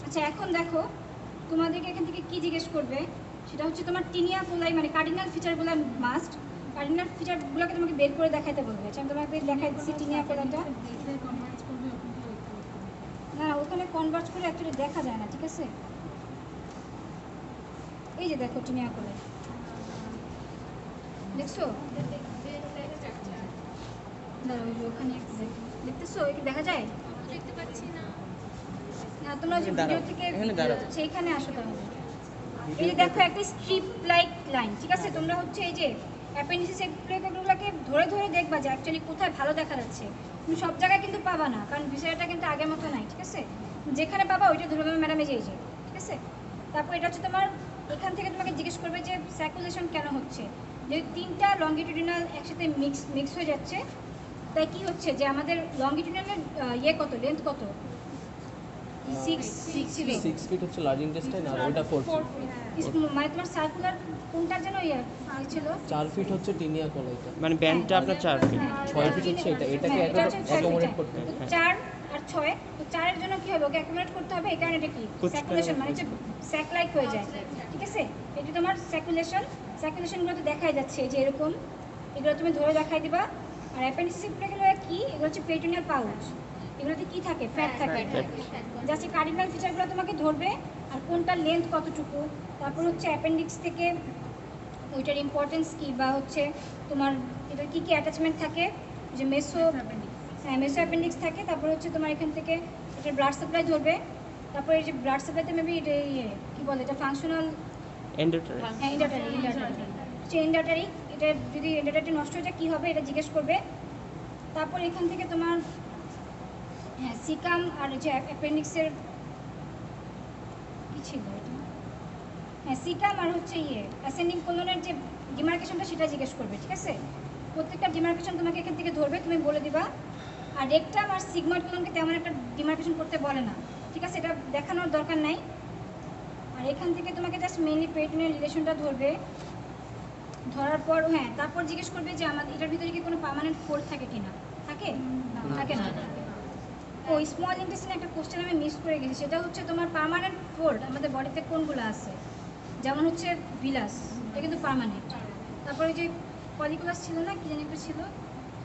আচ্ছা এখন দেখো তোমাদেরকে এখান থেকে কি জিজ্ঞেস করবে সেটা হচ্ছে তোমার টিনিয়া কোলাই মানে কার্ডিনাল ফিচারগুলো মাস্ট কার্ডিনাল ফিচারগুলোকে তোমাকে বের করে দেখাতে বলবে আচ্ছা আমি তোমাকে দেখাই দিচ্ছি টিনিয়া কোলাইটা না ওখানে কনভার্ট করে অ্যাকচুয়ালি দেখা যায় না ঠিক আছে এই যে দেখো টিনিয়া কোলাই দেখছো দাঁড়াও ওই যে ওখানে দেখতেছো কি দেখা যায় দেখতে পাচ্ছি না না তোমরা যে ভিডিও থেকে এখানে দাঁড়াও। সেইখানে আসো তাহলে এই যে দেখো একটা স্ট্রিপ লাইক লাইন ঠিক আছে তোমরা হচ্ছে এই যে অ্যাপেন্ডিসিস এগুলোকে ধরে ধরে দেখবা যে অ্যাকচুয়ালি কোথায় ভালো দেখা যাচ্ছে তুমি সব জায়গায় কিন্তু পাবা না কারণ বিষয়টা কিন্তু আগের মতো নাই ঠিক আছে যেখানে পাবা ওইটা ধরে ম্যাডামে যেই যে ঠিক আছে তারপর এটা হচ্ছে তোমার এখান থেকে তোমাকে জিজ্ঞেস করবে যে সার্কুলেশন কেন হচ্ছে যে তিনটা লঙ্গিটিউডিনাল একসাথে মিক্স হয়ে যাচ্ছে তাই কি হচ্ছে যে আমাদের লঙ্গিটিউডিনালের ইয়ে কত লেন্থ কত 6 ফিট হচ্ছে লার্জ ইন্টেস্টাইন আর ওটা 4 ফিট মানে তোমার সার্কুলার কোনটার জন্য ইয়ে ছিল 4 ফিট হচ্ছে টিনিয়া কোলাইটা মানে ব্যান্ডটা আপনার 4 ফিট 6 ফিট হচ্ছে এটাকে অ্যাকোমোডেট করতে হবে 4 আর 6 তো 4 এর জন্য কি হবে ওকে অ্যাকোমোডেট করতে হবে এই কারণে এটা কি সার্কুলেশন মানে যে স্যাক লাইক হয়ে যায় ঠিক আছে এটা তোমার সার্কুলেশনগুলো তো দেখাই যাচ্ছে যে এরকম এগুলো তুমি ধরে দেখাই দিবা আর অ্যাপেন্ডিসিস এগুলো কি এগুলো হচ্ছে পেরিটোনিয়াল পাউচ এগুলোতে কি থাকে ফ্যাট থাকে জাস্ট কার্ডিনাল ফিচারগুলো তোমাকে ধরবে আর কোনটা লেন্থ কতটুকু তারপর হচ্ছে অ্যাপেন্ডিক্স থেকে ওইটার ইম্পর্টেন্স কী বা হচ্ছে তোমার এটার কী কী অ্যাটাচমেন্ট থাকে যে মেসো অ্যাপেন্ডিক্স থাকে তারপর হচ্ছে তোমার এখান থেকে এটার ব্লাড সাপ্লাই ধরবে তারপর এই যে ব্লাড সাপ্লাইতে মেবি এটা ইয়ে কী বলে এটা ফাংশনাল এন্ডোটারি হ্যাঁ ইন্ডাটারি এটা যদি ইন্ডাটারি নষ্ট হয়ে যায় কী হবে এটা জিজ্ঞেস করবে তারপর এখান থেকে তোমার হ্যাঁ সিকাম আর যে অ্যাপেন্ডিক্সের কী ছিল এটা হ্যাঁ সিকাম আর হচ্ছে ইয়ে অ্যাসেন্ডিং কোলনের যে ডিমার্কেশনটা সেটা জিজ্ঞেস করবে ঠিক আছে প্রত্যেকটা ডিমার্কেশন তোমাকে এখান থেকে ধরবে তুমি বলে দিবা আর রেকটাম আর সিগময়েড কোলনকে তেমন একটা ডিমার্কেশন করতে বলে না ঠিক আছে এটা দেখানোর দরকার নাই আর এখান থেকে তোমাকে জাস্ট মেইনলি পেরিটোনিয়াল রিলেশনটা ধরবে ধরার পর হ্যাঁ তারপর জিজ্ঞেস করবে যে আমাদের এটার ভিতরে কি কোনো পার্মানেন্ট ফোল্ড থাকে কিনা থাকে থাকে না ও স্মল ইন্টেস্টাইনে একটা কোশ্চেন আমি মিস করে গেছি সেটা হচ্ছে তোমার পার্মানেন্ট ফোল্ড আমাদের বডিতে কোনগুলো আছে যেমন হচ্ছে ভিলাস এটা কিন্তু পার্মানেন্ট তারপরে যে পলিকুলাস ছিল না কি জানি একটা ছিল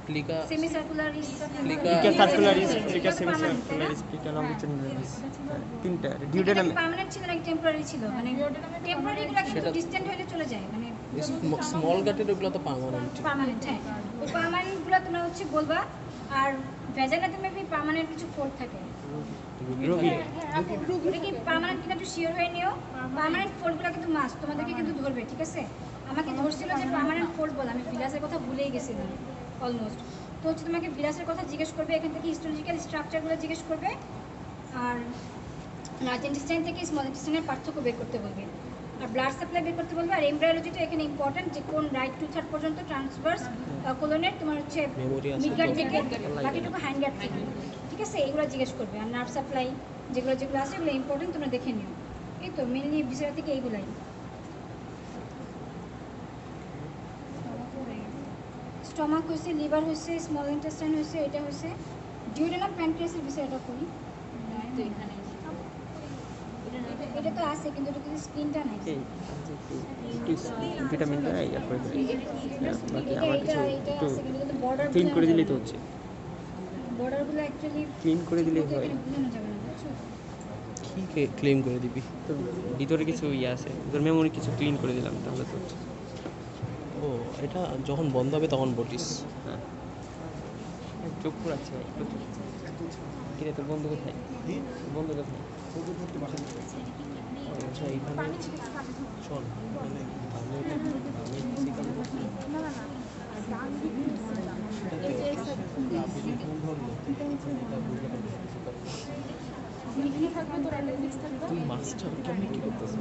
ক্লিকা সেমি সার্কুলারিস প্লিকা সার্কুলারিস প্লিকা সেমি সার্কুলারিস প্লিকা লঙ্গিটিউডিনালিস তিনটা ডিউডেনাম পার্মানেন্ট ছিল নাকি টেম্পোরারি ছিল মানে টেম্পোরারি গুলো কিন্তু ডিসটেন্ট হয়ে চলে যায় মানে স্মল গাটের ওগুলো তো পার্মানেন্ট পার্মানেন্ট হ্যাঁ ওই পার্মানেন্ট গুলো তোমরা হচ্ছে বলবা আর ভেজালাতে মেবি পার্মানেন্ট কিছু ফোল্ড থাকে। রোগী এটা কি পার্মানেন্ট কিনা একটু শিওর হয়ে নিও। পার্মানেন্ট ফোল্ডগুলো কিন্তু মাস্ট তোমাদেরকে কিন্তু ধরবে, ঠিক আছে? আমাকে ধরছিল যে পার্মানেন্ট ফোল্ড বলে, আমি ভিলাসের কথা ভুলেই গেছিলাম অলমোস্ট। তো হচ্ছে তোমাকে ভিলাসের কথা জিজ্ঞেস করবে, এখান থেকে হিস্টোলজিক্যাল স্ট্রাকচারগুলো জিজ্ঞেস করবে, আর লার্জ ইন্টেস্টাইন থেকে স্মল ইন্টেস্টাইনের পার্থক্য বের করতে বলবে, আর ব্লাড সাপ্লাই বের করতে বলবে। আর এমব্রায়োলজিটা এখানে ইম্পর্টেন্ট, যে কোন রাইট টু থার্ড পর্যন্ত ট্রান্সভার্স কোলনের তোমার হচ্ছে মিডগার্ড থেকে বাকিটুকু হ্যান্ডগার্ড থেকে, ঠিক আছে? এগুলো জিজ্ঞেস করবে। আর নার্ভ সাপ্লাই যেগুলো যেগুলো আছে এগুলো ইম্পর্টেন্ট, তোমরা দেখে নিও। এই তো মেনলি বিষয় থেকে এইগুলাই। স্টমাক হয়েছে, লিভার হয়েছে, স্মল ইন্টেস্টাইন হয়েছে, এটা হয়েছে ডিউডেনাম প্যানক্রিয়াসের বিষয়টা করি। এটা তো আছে কিন্তু এটা কিন্তু স্প্লিনটা নাই। ভিটামিনটা ইয়া করে দিলে বাকি আমার কিছু এটা একটু আছে কিন্তু বর্ডার ক্লিন করে দিলেই তো হচ্ছে। বর্ডারগুলো অ্যাকচুয়ালি ক্লিন করে দিলেই হয়। বোঝানো যাবে না, বুঝছো? কি ক্লেম করে দিবি? তো ভিতরে কিছু ইয়ে আছে, তোর মেমোরি কিছু ক্লিন করে দিলাম তাহলে তো হচ্ছে। ও এটা যখন বন্ধ হবে তখন বলিস। হ্যাঁ চোখ পুরাচ্ছে একটু। কিরে তোর বন্ধু কোথায়? বন্ধু কোথায়? আচ্ছা এইখানে শোন মানে তুই মাস্টার কেমনি কি করতেছ?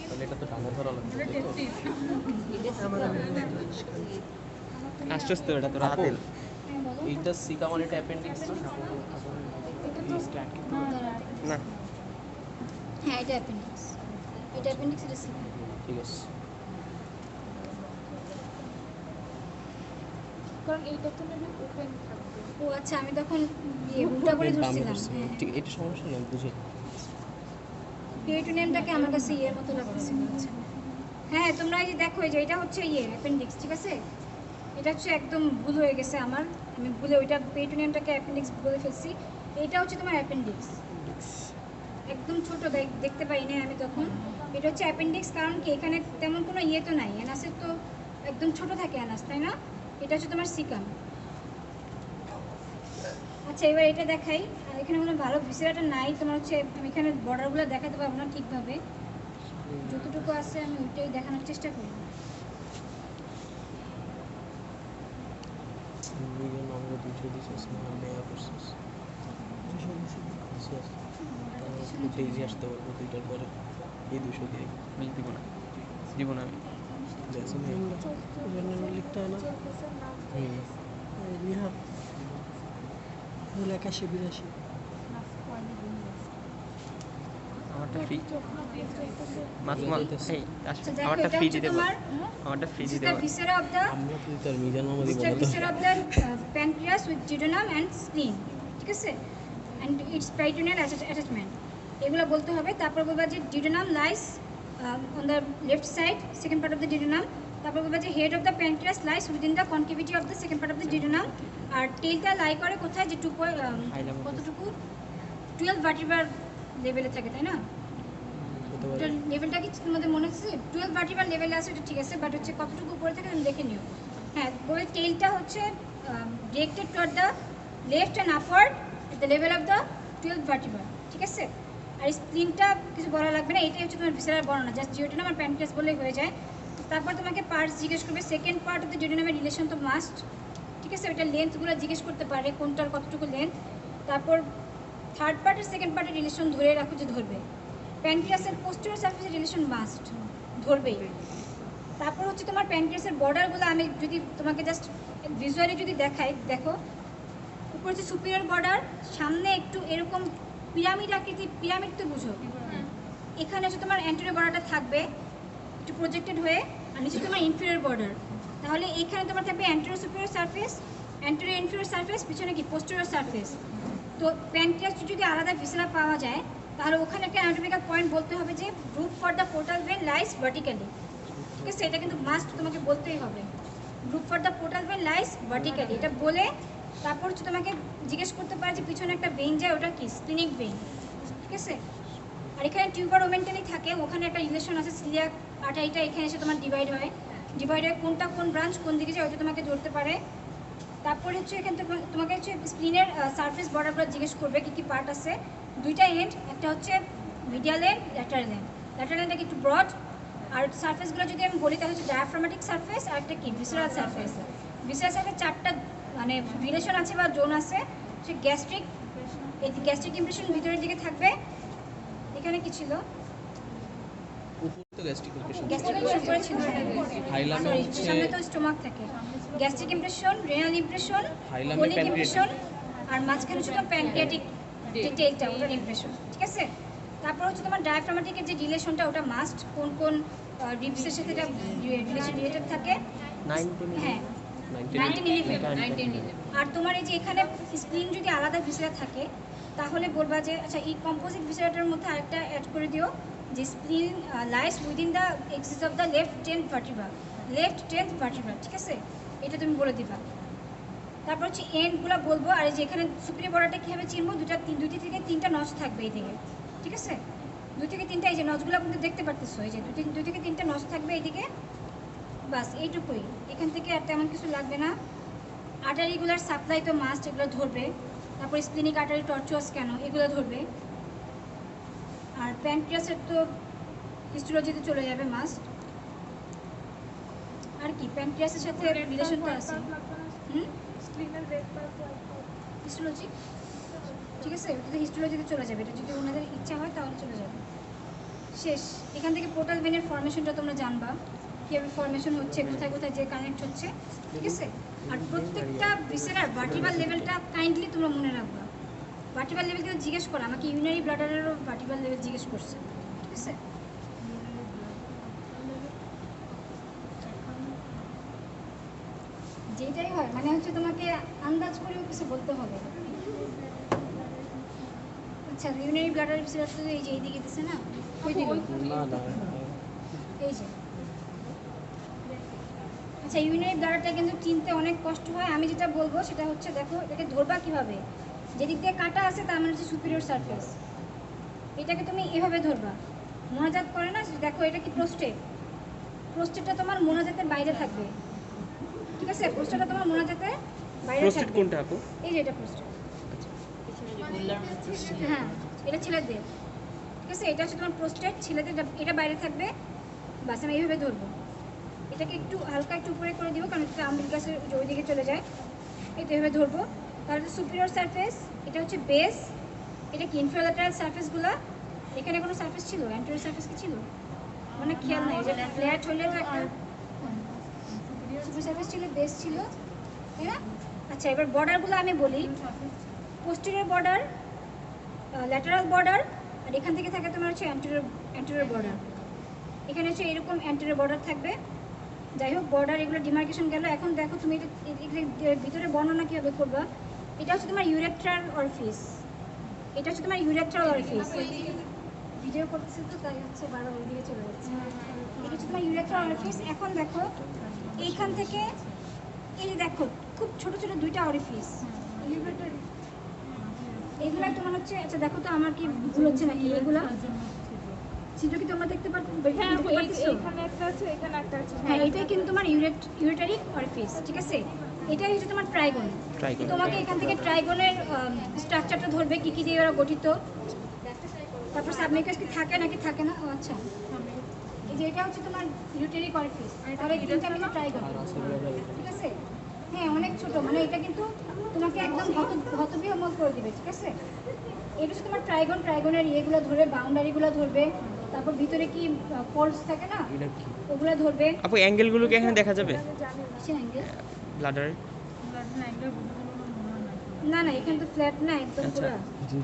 তাহলে এটা তো টানা ধরা লাগবে। আশ্বস্ত এটা তোর হাতে এইটা সিকা মানে এটা অ্যাপেন্ডিক্স না। হ্যাঁ এটা অ্যাপেন্ডিক্স, এটা অ্যাপেন্ডিক্স, এটা সিকা। ঠিক আছে। কারণ এইটা তো নেবে ওপেন থাকবে। ও আচ্ছা, আমি তখন উল্টা করে ধরছিলাম। ঠিক এটা সমস্যা নেই, বুঝে পেরিটোনিয়ামটাকে আমার কাছে ইয়ের মতো লাগতেছিল। আচ্ছা হ্যাঁ, তোমরা এই যে দেখো, এই যে এটা হচ্ছে অ্যাপেন্ডিক্স, ঠিক আছে? এটা হচ্ছে একদম ভুল হয়ে গেছে আমার, আমি ভুলে ওইটা পেরিটোনিয়ামটাকে অ্যাপেন্ডিক্স বলে ফেলছি। এটা হচ্ছে তোমার অ্যাপেন্ডিক্স, একদম ছোট দেখতে পাই না আমি তখন। এটা হচ্ছে অ্যাপেন্ডিক্স, কারণ কি এখানে তেমন কোনো ইয়ে তো নাই, অ্যানাসের তো একদম ছোট থাকে অ্যানাস, তাই না? এটা হচ্ছে তোমার সিকাম। আচ্ছা এবার এটা দেখাই। আর এখানে কোনো ভালো ভিসেরাটা নাই তোমার হচ্ছে, আমি এখানে বর্ডারগুলো দেখাতে পারবো না ঠিকভাবে, যতটুকু আছে আমি ওইটাই দেখানোর চেষ্টা করব। দুইজন অঙ্গ 200 দিছিস না দেয়া করছিস 200 ডেইলি আসতে পারবো দুইটার পরে এই 200 দিয়ে আমি দিব না, দিব না আমি। দেখছেন জেনারেল লিখতে হয় না। বিহার 81-82 আমারটা ফ্রি। আচ্ছা দেখো, আমারটা এটা ফ্রি হচ্ছে দিতে পারো, তোমার আমারটা ফ্রি দিতে the পারো। viscera of the আমরা তো তার মিজান মামাদি বলতে viscera of the pancreas with duodenum and spleen, ঠিক আছে? and its peritoneal attachment, এগুলো বলতে হবে। তারপর বলবা যে duodenum lies on the left side, second part of the duodenum। তারপর বলবা যে head of the pancreas lies within the concavity of the second part of the duodenum। আর টেলটা লাই করে কোথায়, যে কতটুকু 12 ভার্টিব্রাল লেভেলে থাকে, তাই না? হতে পারে। ওটার লেভেলটা কি তোমাদের মনে হচ্ছে 12 ভার্টিব্রাল লেভেলে আছে, এটা ঠিক আছে, বাট হচ্ছে কতটুকু উপরে থাকে তুমি দেখে নিও। হ্যাঁ বলে টেলটা হচ্ছে directed toward the left and upward at the level of the 12 vertebral, ঠিক আছে? আর স্প্লিনটা কিছু বলা লাগবে না, এটাই হচ্ছে তোমার ভিসেরাল বর্ণনা, জাস্ট জিওটেনাম আর প্যানক্রিয়াস বললেই হয়ে যায়। তারপর তোমাকে পার্টস জিজ্ঞেস করবে, সেকেন্ড পার্ট অফ দ্য জিওটেনামের রিলেশন তো মাস্ট, ঠিক আছে? ওইটা লেন্থগুলো জিজ্ঞেস করতে পারে, কোনটার কতটুকু লেন্থ। তারপর থার্ড পার্ট আর সেকেন্ড পার্টের রিলেশন ধরে রাখো যে ধরবে। প্যানক্রিয়াসের পোস্টেরিয়র সারফেসের রিলেশন মাস্ট, ধরবেই। তারপর হচ্ছে তোমার প্যানক্রিয়াসের বর্ডারগুলো আমি যদি তোমাকে জাস্ট ভিজুয়ালি যদি দেখাই, দেখো উপর হচ্ছে সুপিরিয়র বর্ডার, সামনে একটু এরকম পিরামিড আকৃতি, পিরামিড তো বুঝো, এখানে হচ্ছে তোমার অ্যান্টেরিয়র বর্ডারটা থাকবে একটু প্রজেক্টেড হয়ে, আর নিচে তোমার ইনফিরিয়র বর্ডার। তাহলে এইখানে তোমার থাকবে anterior superior surface, anterior inferior surface, পিছনে কি পোস্টেরিয়র সারফেস। তো প্যানক্রিয়াস যদি আলাদা ভিসেরা পাওয়া যায়, তাহলে ওখানে একটা অ্যানাটমিক্যাল পয়েন্ট বলতে হবে যে root for the portal vein lies vertically, ঠিক আছে? এটা কিন্তু মাস্ট তোমাকে বলতেই হবে, root for the portal vein lies vertically. এটা বলে তারপর হচ্ছে তোমাকে জিজ্ঞেস করতে পারে যে পিছনে একটা ভেন যায়, ওটা কি স্প্লিনিক ভেন, ঠিক আছে? আর আর এখানে টিউবার ওমেন্টালি থাকে, ওখানে একটা রিলেশন আছে সিলিয়াক আর্টারিটা এখানে এসে তোমার ডিভাইড হয় কোনটা কোন ব্রাঞ্চ কোন দিকে যায় ওইটা তোমাকে ধরতে পারে। তারপরে হচ্ছে এখান থেকে তোমাকে হচ্ছে স্প্লিনের সারফেস বর্ডারগুলো জিজ্ঞেস করবে কী কী পার্ট আছে। দুইটা এন্ড, একটা হচ্ছে মিডিয়াল এন্ড, ল্যাটারাল এন্ড। ল্যাটারাল এন্ডটা একটু ব্রড, আর সারফেসগুলো যদি আমি বলি তাহলে হচ্ছে ডায়াফ্রামেটিক সারফেস আর একটা কি ভিসেরাল সারফেস। ভিসেরাল সারফেস চারটা মানে রিলেশন আছে বা জোন আছে। সে গ্যাস্ট্রিক, এই গ্যাস্ট্রিক ইমপ্রেশন ভিতরের দিকে থাকবে। এখানে কি ছিল? উপরে তো গ্যাস্ট্রিক ইনফেকশন গ্যাস্ট্রিক ইমপ্রেশন করে ছিল, হাইলামে সরি হচ্ছে সামনে তো স্টোমাক থাকে। গ্যাস্ট্রিক ইমপ্রেশন, রেনাল ইমপ্রেশন, হাইলামে কোলিক প্যানক্রিয়াটিক। ইমপ্রেশন, আর মাঝখানে ছিল প্যানক্রিয়াটিক যেটা এইটা ওটার ইমপ্রেশন, ঠিক আছে? তারপর হচ্ছে তোমার ডায়াফ্রামেটিকের যে রিলেশনটা ওটা মাস্ট, কোন কোন রিবসের সাথে এটা রিলেশন রিলেটেড থাকে। 19 হ্যাঁ 1911। আর তোমার এই যে এখানে স্প্লিন যদি আলাদা ভিসেরা থাকে তাহলে বলবা যে আচ্ছা এই কম্পোজিট ভিসেরাটার মধ্যে আরেকটা অ্যাড করে দিও যে spleen lies within the axis of the left 10th vertebra, ঠিক আছে? এটা তুমি বলে দিবা। তারপর হচ্ছে এন্ডগুলো বলবো, আর এই যে এখানে সুপিরিয়র বর্ডারটা কীভাবে চিনবো, দুইটি থেকে তিনটা নচ থাকবে এই দিকে, ঠিক আছে? 2 থেকে 3টা এই যে নচগুলো কিন্তু দেখতে পারতেছো, এই যে 2 থেকে 3টা নচ থাকবে এইদিকে, বাস এইটুকুই। এখান থেকে আর তেমন কিছু লাগবে না। আর্টারিগুলার সাপ্লাই তো মাস্ট, এগুলো ধরবে। তারপর স্প্লিনিক আর্টারি টর্চুয়াস কেন এগুলো ধরবে। আর প্যানক্রিয়াসের তো হিস্টোলজিতে চলে যাবে মাস্ট। আর কি প্যানক্রিয়াসের সাথে রিলেশনটা আছে হিস্টোলজি, ঠিক আছে? ওটাতে হিস্টোলজিতে চলে যাবে, এটা যদি ওনাদের ইচ্ছা হয় তাহলে চলে যাবে। শেষ। এখান থেকে পোর্টাল ভেনের ফর্মেশনটা তোমরা জানবা, কীভাবে ফর্মেশন হচ্ছে, কোথায় কোথায় যে কানেক্ট হচ্ছে, ঠিক আছে? আর প্রত্যেকটা ভিসেরার ভার্টিব্রাল লেভেলটা কাইন্ডলি তোমরা মনে রাখবা। ভার্টিব্রাল লেভেল কিন্তু জিজ্ঞেস করা, আমাকে ইউরিনারি ব্লাডারেরও ভার্টিব্রাল লেভেল জিজ্ঞেস করছে, ঠিক আছে? যেটাই হয় মানে হচ্ছে তোমাকে আন্দাজ করেও কিছু বলতে হবে। আচ্ছা ইউরিনারি ব্লাডার ভিসেরার তো এই যে এইদিকে দিছে না, ওই দিকে না না এই যে। আচ্ছা ইউরিনারি ব্লাডারটা কিন্তু চিনতে অনেক কষ্ট হয়। আমি যেটা বলবো সেটা হচ্ছে দেখো এটাকে ধরবা কীভাবে, যেদিক দিয়ে কাটা আছে তার মানে হচ্ছে সুপিরিয়র সারফেস। এটাকে তুমি এভাবে ধরবা, মোনাজাত করে না, দেখো এটা কি প্রোস্টেট, প্রোস্টেটটা তোমার মোনাজাতের বাইরে থাকবে, ঠিক আছে? প্রোস্টেটটা তোমার মোনাজাতের বাইরে প্রোস্টেট থাকবে। কোনটা আপু? এই যে এটা প্রোস্টেট, হ্যাঁ এটা ছেলেদের, ঠিক আছে? এটা হচ্ছে তোমার প্রোস্টেট ছেলেদের, এটা বাইরে থাকবে। বাস আমি এইভাবে ধরবো, এটাকে একটু হালকা একটু উপরে করে দিব কারণ এটা আম্বিলিকাসের ওই দিকে চলে যায়। এটা এভাবে ধরবো। তাহলে সুপিরিয়র সারফেস, এটা হচ্ছে বেস, এটা কি ইনফ্রাল্যাটারাল সারফেসগুলো। এখানে কোনো সারফেস ছিল, অ্যান্টেরিয়র সারফেস কি ছিল মানে খেয়াল নাই, যে ফ্ল্যাট হলে তো একটা সুপিরিয়র সারফেস ছিল, বেস ছিল, তাই না? আচ্ছা এবার বর্ডারগুলো আমি বলি, পোস্টেরিয়র বর্ডার, ল্যাটারাল বর্ডার, আর এখান থেকে থাকে তোমার হচ্ছে অ্যান্টেরিয়র বর্ডার। এখানে হচ্ছে এরকম অ্যান্টেরিয়র বর্ডার থাকবে। যাই হোক বর্ডার এগুলো ডিমার্কেশন গেল। এখন দেখো তুমি এটা ভিতরে বর্ণনা কীভাবে করবা। এটা হচ্ছে তোমার ইউরেথ্রাল অরিফিস, এটা হচ্ছে তোমার ইউরেথ্রাল অরিফিস। ভিডিও করতেছে তো তাই হচ্ছে বারবার ওইদিকে চলে যাচ্ছে। এটা হচ্ছে তোমার ইউরেথ্রাল অরিফিস। এখন দেখো এইখান থেকে এই যে দেখো খুব ছোট ছোট দুইটা অরিফিস, এগুলা তোমার হচ্ছে, আচ্ছা দেখো তো আমার কি ভুল হচ্ছে নাকি, এগুলা চিত্র কি তোমরা দেখতে পাচ্ছ? এখানে একটা আছে, এখানে একটা আছে। হ্যাঁ এটাই কিন্তু তোমার ইউরেটারি অরিফিস, ঠিক আছে? এটাই হচ্ছে তোমার ট্রাইগন। Trigon। তোমাকে এখান থেকে ট্রাইগনের স্ট্রাকচারটা ধরবে, কি কি দিয়ে ওরা গঠিত, তারপর সাবমিউকাস কি থাকে নাকি থাকে না। ও আচ্ছা এই যে এটা হচ্ছে তোমার ইউরেটারি অরিফিস, আর এই তিনটা মিলে ট্রাইগন, ঠিক আছে? হ্যাঁ অনেক ছোট, মানে এটা কিন্তু তোমাকে একদম হতবিহ্বল করে দিবে, ঠিক আছে? এটা হচ্ছে তোমার ট্রাইগন, ট্রাইগনের ইয়েগুলো ধরবে, বাউন্ডারিগুলো ধরবে, তারপর ভিতরে কি ফোল্ডস থাকে না এটা কি ওগুলো ধরবে। আপু অ্যাঙ্গেলগুলো কি এখানে দেখা যাবে সে অ্যাঙ্গেল ব্লাডার? না না এখানে তো ফ্ল্যাট না একদম আচ্ছা।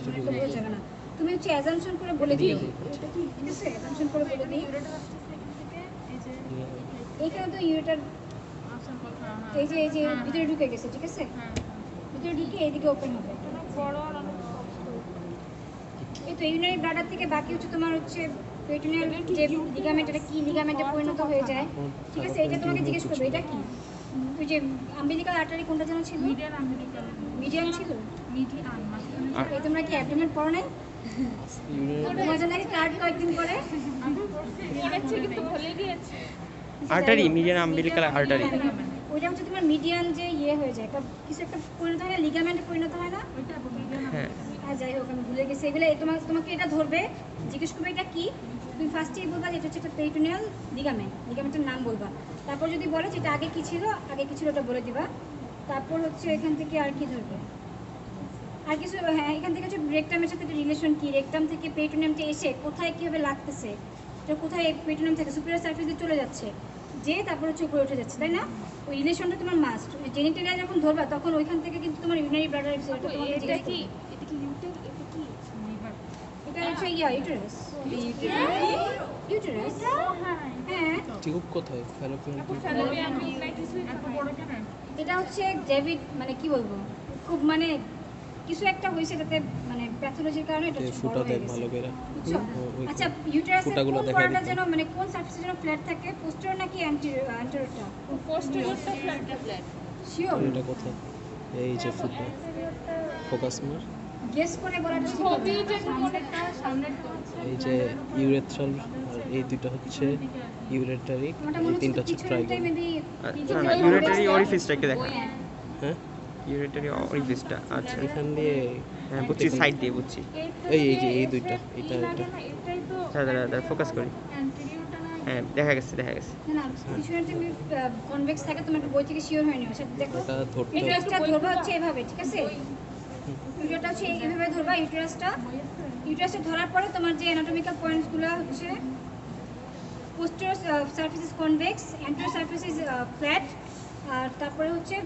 পুরো, তো বোঝা যাবে না। তুমি হচ্ছে অ্যাজাম্পশন করে বলে দিও, ঠিক আছে? অ্যাজাম্পশন করে বলে দিই। এইখানে তো ইউরেটার এই যে ভিতরে ঢুকে গেছে, ঠিক আছে? ভিতরে ঢুকে এইদিকে ওপেন হবে। এই তো ইউরিনারি ব্লাডার থেকে বাকি হচ্ছে তোমার হচ্ছে পেরিটোনিয়াল যে লিগামেন্ট, এটা কি লিগামেন্টে পরিণত হয়ে যায়, ঠিক আছে? এটা তোমাকে জিজ্ঞেস করবে এটা কি। ওই যে আম্বিলিকাল আর্টারি কোনটা যেন ছিল, মিডিয়ান ছিল। এই তোমরা কি অ্যাবডোমেন পড়ো নাই? তোমার জন্য স্টার্ট কয়েকদিন পরে পড়েছে কিন্তু ভুলে গিয়েছে। Artery, median umbilical artery. ওইটা হচ্ছে তোমার মিডিয়ান যে ইয়ে হয়ে যায়, একটা কিছু একটা পরিণত হয় না, লিগামেন্টে পরিণত হয় না। হ্যাঁ, আর যাই হোক আমি ভুলে গেছি এগুলো। তোমাকে এটা ধরবে, জিজ্ঞেস করবে এটা কি, তুমি ফার্স্টেই বলবা যে এটা হচ্ছে একটা পেরিটোনিয়াল লিগামেন্ট, লিগামেন্টের নাম বলবা। তারপর যদি বলে যে এটা আগে কি ছিল ওটা বলে দিবা। তারপর হচ্ছে এখান থেকে আর কি ধরবে, আর কিছু, হ্যাঁ এখান থেকে হচ্ছে রেকটামের সাথে রিলেশন কি, রেকটাম থেকে পেরিটোনিয়ামটা এসে কোথায় কীভাবে লাগতেছে, এটা কোথায় পেরিটোনিয়াম থেকে সুপিরিয়র সারফেসে চলে যাচ্ছে, যে তারপর হচ্ছে উপরে উঠে যাচ্ছে, তাই না? ওই রিলেশনটা তোমার মাস্ট। জেনিটেলিয়া যখন ধরবা তখন ওইখান থেকে কিন্তু তোমার ইউরিনারি ব্লাডার এটা কি এটা হচ্ছে ইউটেরাস। ইউটেরাস, হ্যাঁ টিউব কোথায়? Fallopian tube. ফ্যালোপিয়ান কিছু এত বড় কেন? এটা হচ্ছে ডেভিড, মানে কি বলবো, খুব মানে কিছু একটা হয়েছে তাতে, মানে প্যাথোলজির কারণে এটা হচ্ছে বড় ফুটা হয়ে দেয় গেছে। ভালো করে। বুঝছো? ওই আচ্ছা, ইউটেরাসের ফুটাগুলো কোন দেখা পার্টটা দিত। যেন, মানে কোন সারফেসে যেন ফ্ল্যাট থাকে, পোস্টেরিয়র নাকি অ্যান্টেরিয়রটা? পোস্টেরিয়রটা ফ্ল্যাট। শিওর? এটা কোথায়? এই যে ফুটা, ফোকাস মার। গেস করে বলাটা ঠিক হবে ছবি না। যেটা কোনটা সামনেরটা এই যে ইউরেথ্রাল, আর এই দুইটা হচ্ছে ইউরেটারিক, আমারটা এই মনে হচ্ছে তিনটা হচ্ছে পিছনেরটাই ট্রাইগন। মেবি। না না, ইউরেটারি অরিফিসটা একটু দেখা। হ্যাঁ, ইউরেটারি অরিফিসটা, আচ্ছা এখান দিয়ে হ্যাঁ বুঝছি, সাইড দিয়ে বুঝছি। এই যে এই দুইটা, এটা এটা এটাই তো দাঁড়া ফোকাস করি। অ্যান্টেরিয়রটা না? হ্যাঁ দেখা গেছে। না না, পিছনেরটা কনভেক্স থাকে, তোমার একটু বই থেকে শিওর হয়নি। সেটা দেখো, এটা ধরতে ইউটেরাসটা ধরবা হচ্ছে এভাবে, ঠিক আছে? ইউটেরাসটা হচ্ছে এইভাবে ধরবা, ইউটেরাসটা ধরার পরে তোমার যে অ্যানাটমিক্যাল পয়েন্টসগুলো হচ্ছে posterior surface is convex, anterior surface is flat, আর তারপরে হচ্ছে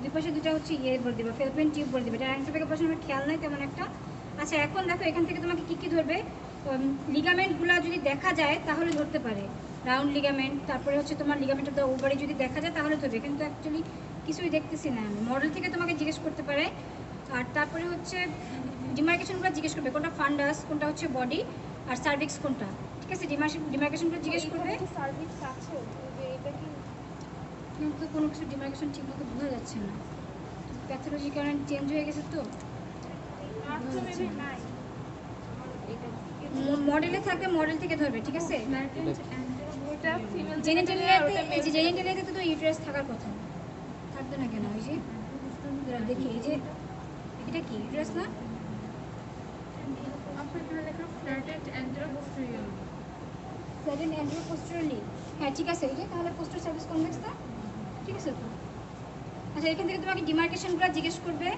দুই পাশে দুটো হচ্ছে ইয়ে বলে দেবে, ফেলোপিয়ান টিউব বলে দেবে। এটা অ্যানাটমিক্যাল পয়েন্ট আমার খেয়াল নাই তেমন একটা। আচ্ছা, এখন দেখো এখান থেকে তোমাকে কী ধরবে। লিগামেন্টগুলো যদি দেখা যায় তাহলে ধরতে পারে, রাউন্ড লিগামেন্ট, তারপরে হচ্ছে তোমার লিগামেন্ট অফ দ্য ওভারি যদি দেখা যায় তাহলে ধরবে। কিন্তু অ্যাকচুয়ালি কিছুই দেখতেছি না আমি। মডেল থেকে তোমাকে জিজ্ঞেস করতে পারে। আর তারপরে হচ্ছে ডিমার্কেশনগুলো জিজ্ঞেস করবে, কোনটা ফান্ডাস, কোনটা হচ্ছে বডি, আর সার্ভিক্স কোনটা, ঠিক আছে? ডিমার্কেশনগুলো জিজ্ঞেস করবে। সার্ভিস আছে যে এটা কি কিন্তু কোনো কিছু ডিমার্কেশন ঠিকমতো বোঝা যাচ্ছে না, প্যাথোলজি কারণ চেঞ্জ হয়ে গেছে তো। আচ্ছা মেবি নাই। মডেলে থাকবে, মডেল থেকে ধরবে, ঠিক আছে? ওটা ফিমেল জেনিটেলিয়াতে তো ইউটেরাস থাকার কথা, থাকবে না কেন? ওই যে দেখি, এই যে এটা কি ইউটেরাস না? আপনার এখানে লেখা flatted antero posterior. Flatten antero posteriorly, হ্যাঁ ঠিক আছে। এই যে তাহলে পোস্টেরিয়র সার্ভিস কনভেক্স না, ঠিক আছে তো? আচ্ছা, এখান থেকে তোমাকে ডিমার্কেশনগুলো জিজ্ঞেস করবে।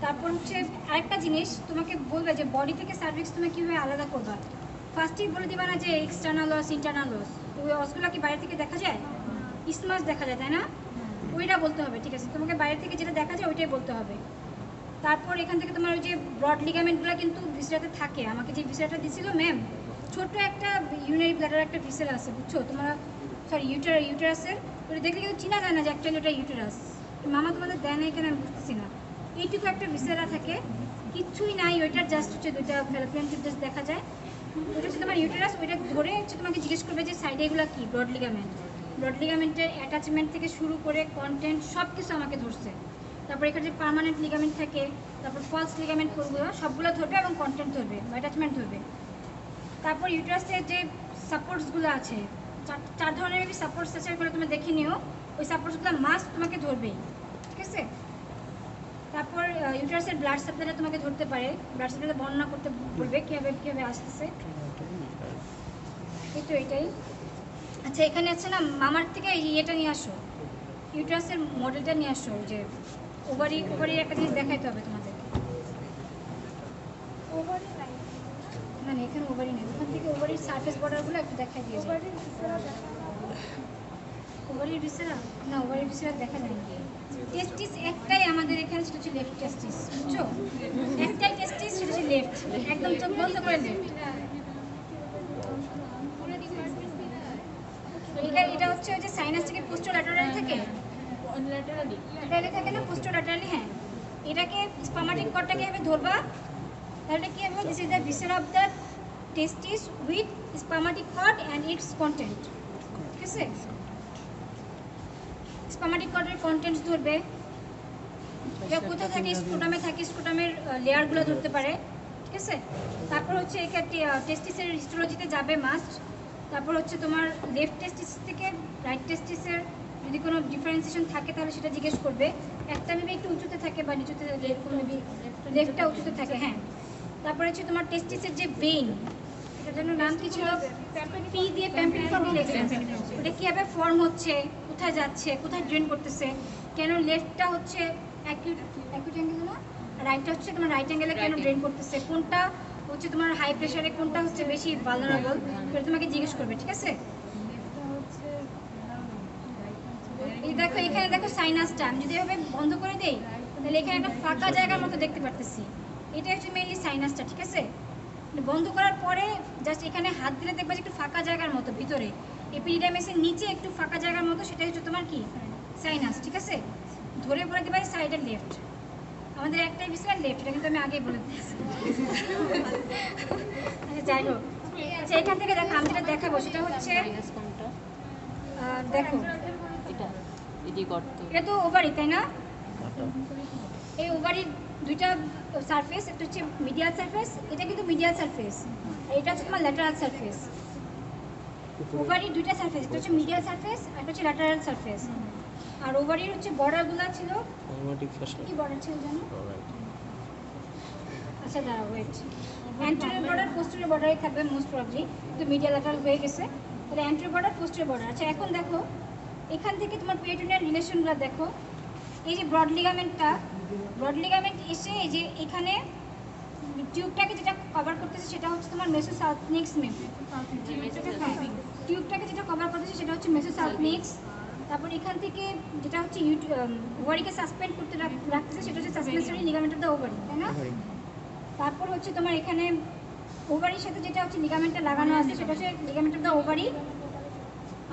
তারপর হচ্ছে আরেকটা জিনিস তোমাকে বলবে যে বডি থেকে সার্ভিক্স তুমি কীভাবে আলাদা করবা। ফার্স্টেই বলে দিবা না যে এক্সটার্নাল লস, ইন্টারনাল লস। ওই লসগুলো কি বাইরে থেকে দেখা যায়? ইসমাস দেখা যায়, তাই না? ওইটা বলতে হবে, ঠিক আছে? তোমাকে বাইরে থেকে যেটা দেখা যায় ওইটাই বলতে হবে। তারপর এখান থেকে তোমার ওই যে ব্রড লিগামেন্টগুলো কিন্তু ভিসেরাতে থাকে। আমাকে যে ভিসেরাটা দিছিল ম্যাম, ছোট্ট একটা ইউরিনারি ব্লাডার একটা ভিসেরা আছে, বুঝছো তোমরা? সরি, ইউটেরাসের ওটা দেখলে কিন্তু চিনা যায় না যে অ্যাকচুয়ালি ওটা ইউটেরাস। মামা তোমাদের দেয় না এখানে, আমি বুঝতেছি না। এইটুকু একটা ভিসেরা থাকে, কিচ্ছুই নাই ওইটার, জাস্ট হচ্ছে দুইটা ফ্যালোপিয়ান টিউব জাস্ট দেখা যায়। ওইটা হচ্ছে তোমার ইউটেরাস। ওইটা ধরে হচ্ছে তোমাকে জিজ্ঞেস করবে যে সাইডে এগুলো কি, ব্রড লিগামেন্ট। ব্রড লিগামেন্টের অ্যাটাচমেন্ট থেকে শুরু করে কন্টেন্ট সব কিছু আমাকে ধরছে। তারপর এখানে যে পার্মানেন্ট লিগামেন্ট থাকে, তারপর ফলস লিগামেন্ট কোনগুলো সবগুলো ধরবে এবং কন্টেন্ট ধরবে, অ্যাটাচমেন্ট ধরবে। তারপর ইউটেরাসের যে সাপোর্টসগুলো আছে, চার ধরনের সাপোর্টস আছে, এগুলো তুমি দেখে নিও। ওই সাপোর্টসগুলো মাস্ট তোমাকে ধরবেই, ঠিক আছে? তারপর ইউটেরাসের ব্লাড সাপ্লাইটা তোমাকে ধরতে পারে, ব্লাড সাপ্লাইটা বর্ণনা করতে বলবে কীভাবে আসতেছে। এই তো এটাই। আচ্ছা, এখানে আছে না, মামার থেকে ইয়েটা নিয়ে আসো, ইউটেরাসের মডেলটা নিয়ে আসো। যে ওভারির একটা জিনিস দেখাইতে হবে তোমাদের। ওভারি নাই। না না, এখানে ওভারি নেই, ওখান থেকে ওভারির সারফেস বর্ডারগুলো একটু দেখাই দিয়েছে। ওভারির ভিতরে দেখা ওভারির ভিসেরা না, ওভারির ভিসেরা দেখা যায় না। টেস্টিস একটাই আমাদের এখানে, সেটা হচ্ছে লেফট টেস্টিস, বুঝছো? একটাই টেস্টিস, সেটা হচ্ছে লেফট, একদম চোখ বন্ধ করে লেফট। এটা হচ্ছে ওই যে সাইনাস থেকে পোস্টোল্যাটারালি থাকে, ল্যাটারালি থাকে না, পোস্টোল্যাটারালি। হ্যাঁ, এটাকে স্পামাটিক কর্ডটাকে এভাবে ধরবা, তাহলে কি হবে? This is the viscera of the testis with spermatic cord and its content, ঠিক আছে? স্পামাটিক কর্ডের কন্টেন্টস ধরবে। এটা কোথায় থাকে? স্ক্রোটামে থাকে, স্ক্রোটামের লেয়ারগুলো ধরতে পারে, ঠিক আছে। তারপর হচ্ছে এখানে টেস্টিসের হিস্টোলজিতে যাবে মাস্ট। তারপর হচ্ছে তোমার লেফট টেস্টিস থেকে রাইট টেস্টিসের যদি কোনো ডিফারেন্সিয়েশন থাকে তাহলে সেটা জিজ্ঞেস করবে। একটা মেবি একটু উঁচুতে থাকে বা নিচুতে থাকে, এরকম মেবি লেফটটা উঁচুতে থাকে, হ্যাঁ। তারপরে হচ্ছে তোমার টেস্টিসের যে ভেইন, এটার জন্য নাম কি ছিল, পি দিয়ে প্যাম্পিলিফর্ম লেখা, ওটা কীভাবে ফর্ম হচ্ছে, কোথায় যাচ্ছে, কোথায় ড্রেন করতেছে, কেন লেফটটা হচ্ছে অ্যাকিউট অ্যাঙ্গেল না, রাইটটা হচ্ছে তোমার রাইট অ্যাঙ্গেলে কেন ড্রেন করতেছে, কোনটা হচ্ছে তোমার হাই প্রেশারে, কোনটা হচ্ছে বেশি ভালনারেবল, সেটা তোমাকে জিজ্ঞেস করবে, ঠিক আছে। এই দেখো এখানে দেখো সাইনাসটা আমি যদি এভাবে বন্ধ করে দেই তাহলে এখানে একটা ফাঁকা জায়গার মতো দেখতে পারতেছি, এটা হচ্ছে মেইনলি সাইনাসটা, ঠিক আছে। বন্ধ করার পরে জাস্ট এখানে হাত দিলে দেখবে যে একটু ফাঁকা জায়গার মতো ভিতরে, এপিডিডাইমিসের নিচে একটু ফাঁকা জায়গার মতো, সেটা হচ্ছে তোমার কি সাইনাস, ঠিক আছে। ধরে বলে দিবা সাইডের লেফট, আমাদের একটাই বিষয় লেফট, এটা কিন্তু আমি আগেই বলে দিয়েছি। আচ্ছা যাই হোক, আচ্ছা এখান থেকে দেখো আমি যেটা দেখাবো সেটা হচ্ছে দেখো এটা তো ওভারি, তাই না? এই ওভারির দুইটা সারফেস, একটা হচ্ছে মিডিয়াল সারফেস, এটা কিন্তু মিডিয়াল সারফেস, আর এটা হচ্ছে তোমার ল্যাটারাল সারফেস। ওভারির দুইটা সারফেস, একটা হচ্ছে মিডিয়াল সারফেস আর একটা হচ্ছে ল্যাটারাল সারফেস। আর ওভারির হচ্ছে বর্ডারগুলো ছিল, কি বর্ডার ছিল জানো? আচ্ছা দাঁড়াও, ওয়েট, অ্যান্টেরিয়র বর্ডার পোস্টেরিয়র বর্ডারে থাকবে মোস্ট প্রবাবলি, তো মিডিয়াল ল্যাটারাল হয়ে গেছে, তাহলে অ্যান্টেরিয়র বর্ডার পোস্টেরিয়র বর্ডার। আচ্ছা এখন দেখো এখান থেকে তোমার পেরিটোনিয়াল রিলেশনগুলো দেখো, এই যে ব্রড লিগামেন্ট এসে এই যে এখানে টিউবটাকে যেটা কভার করতেছে সেটা হচ্ছে তোমার মেসোসালপিনিক্স টিউবটাকে যেটা কভার করতেছে সেটা হচ্ছে মেসোসালপিনিক্স। তারপর এখান থেকে যেটা হচ্ছে ওভারিকে সাসপেন্ড করতে রাখতেছে সেটা হচ্ছে suspensory ligament of the ovary, তাই না? তারপর হচ্ছে তোমার এখানে ওভারির সাথে যেটা হচ্ছে লিগামেন্টটা লাগানো আছে সেটা হচ্ছে লিগামেন্ট অফ দ্য ওভারি।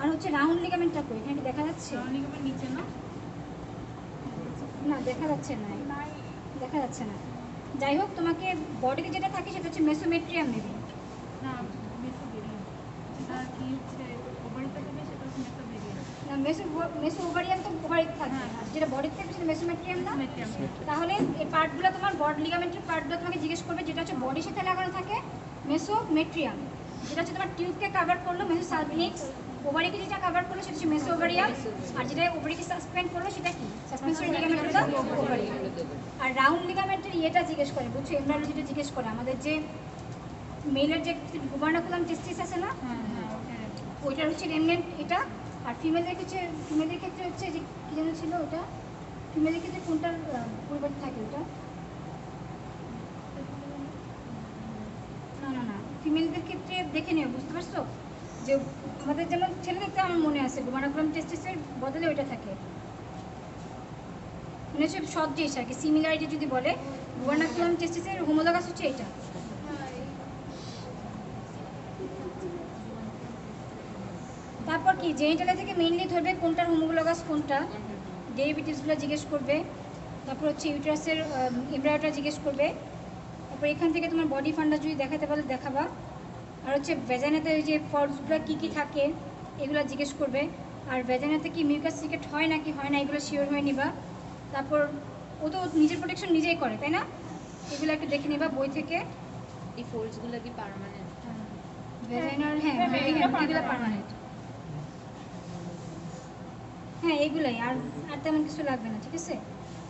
আর হচ্ছে রাউন্ড লিগামেন্টটা কই, এখানে দেখা যাচ্ছে? নিচে না, না দেখা যাচ্ছে না, দেখা যাচ্ছে না। যাই হোক তোমাকে বডিতে যেটা থাকে সেটা হচ্ছে মেসোমেট্রিয়াম নেবে, না মেসো ওভারিয়াম তো ওভারিতে থাকে, যেটা বডিতে থাকে সেটা মেসোমেট্রিয়াম না। তাহলে এই পার্টগুলো তোমার বড লিগামেন্টের পার্টগুলো তোমাকে জিজ্ঞেস করবে, যেটা হচ্ছে বডির সাথে লাগানো থাকে মেসোমেট্রিয়াম, যেটা হচ্ছে তোমার টিউবকে কভার করলো মেসোসালপিনিক্স, ওভারিকে যেটা কভার করলো সেটা হচ্ছে মেসো ওভারিয়াম, আর যেটা ওভারিকে সাসপেন্ড করলো সেটা কি suspensory ligament of the ovary. আর রাউন্ড লিগামেন্টের ইয়েটা জিজ্ঞেস করে, বুঝছো, এমব্রায়োলজিটা জিজ্ঞেস করে, আমাদের যে মেলের যে গুবার্নাকুলাম টেস্টিস আছে না, ওইটার হচ্ছে রেমনেন্ট এটা। আর ফিমেলের ক্ষেত্রে হচ্ছে যে কী যেন ছিল ওটা, ফিমেলের ক্ষেত্রে কোনটার পরিবর্তে থাকে ওটা, না ফিমেলদের ক্ষেত্রে দেখে নিও, বুঝতে পারছো, যে আমাদের যেমন ছেলেদের ক্ষেত্রে আমার মনে আছে গুবার্নাকুলাম টেস্টিসের বদলে ওইটা থাকে, মানে হচ্ছে সদৃশ আর কি, সিমিলারিটি যদি বলে, গুবার্নাকুলাম টেস্টিসের হোমোলগাস হচ্ছে এটা। তারপর কি জেনিটালিয়া থেকে মেইনলি ধরবে কোনটার হোমোলগাস কোনটা, ডেরিভেটিভসগুলো জিজ্ঞেস করবে। তারপর হচ্ছে ইউটারাসের এমব্রায়োটা জিজ্ঞেস করবে। তারপর এখান থেকে তোমার বডি ফান্ডা যদি দেখাতে পারলে দেখাবা। আর হচ্ছে ভ্যাজানাতে ওই যে ফর্মসগুলো কী থাকে এগুলো জিজ্ঞেস করবে। আর ভ্যাজানাতে কি মিউকাস সিকেট হয় নাকি হয় না এগুলো শিওর হয়ে নিবা। তারপর ও তো নিজের প্রোটেকশন নিজেই করে, তাই না? এগুলো একটু দেখে নিবা বই থেকে। এই ফোল্ডসগুলো কি পার্মানেন্ট? ভ্যাজানার হ্যাঁ এগুলো পার্মানেন্ট, হ্যাঁ এগুলাই, আর তেমন কিছু লাগবে না, ঠিক আছে।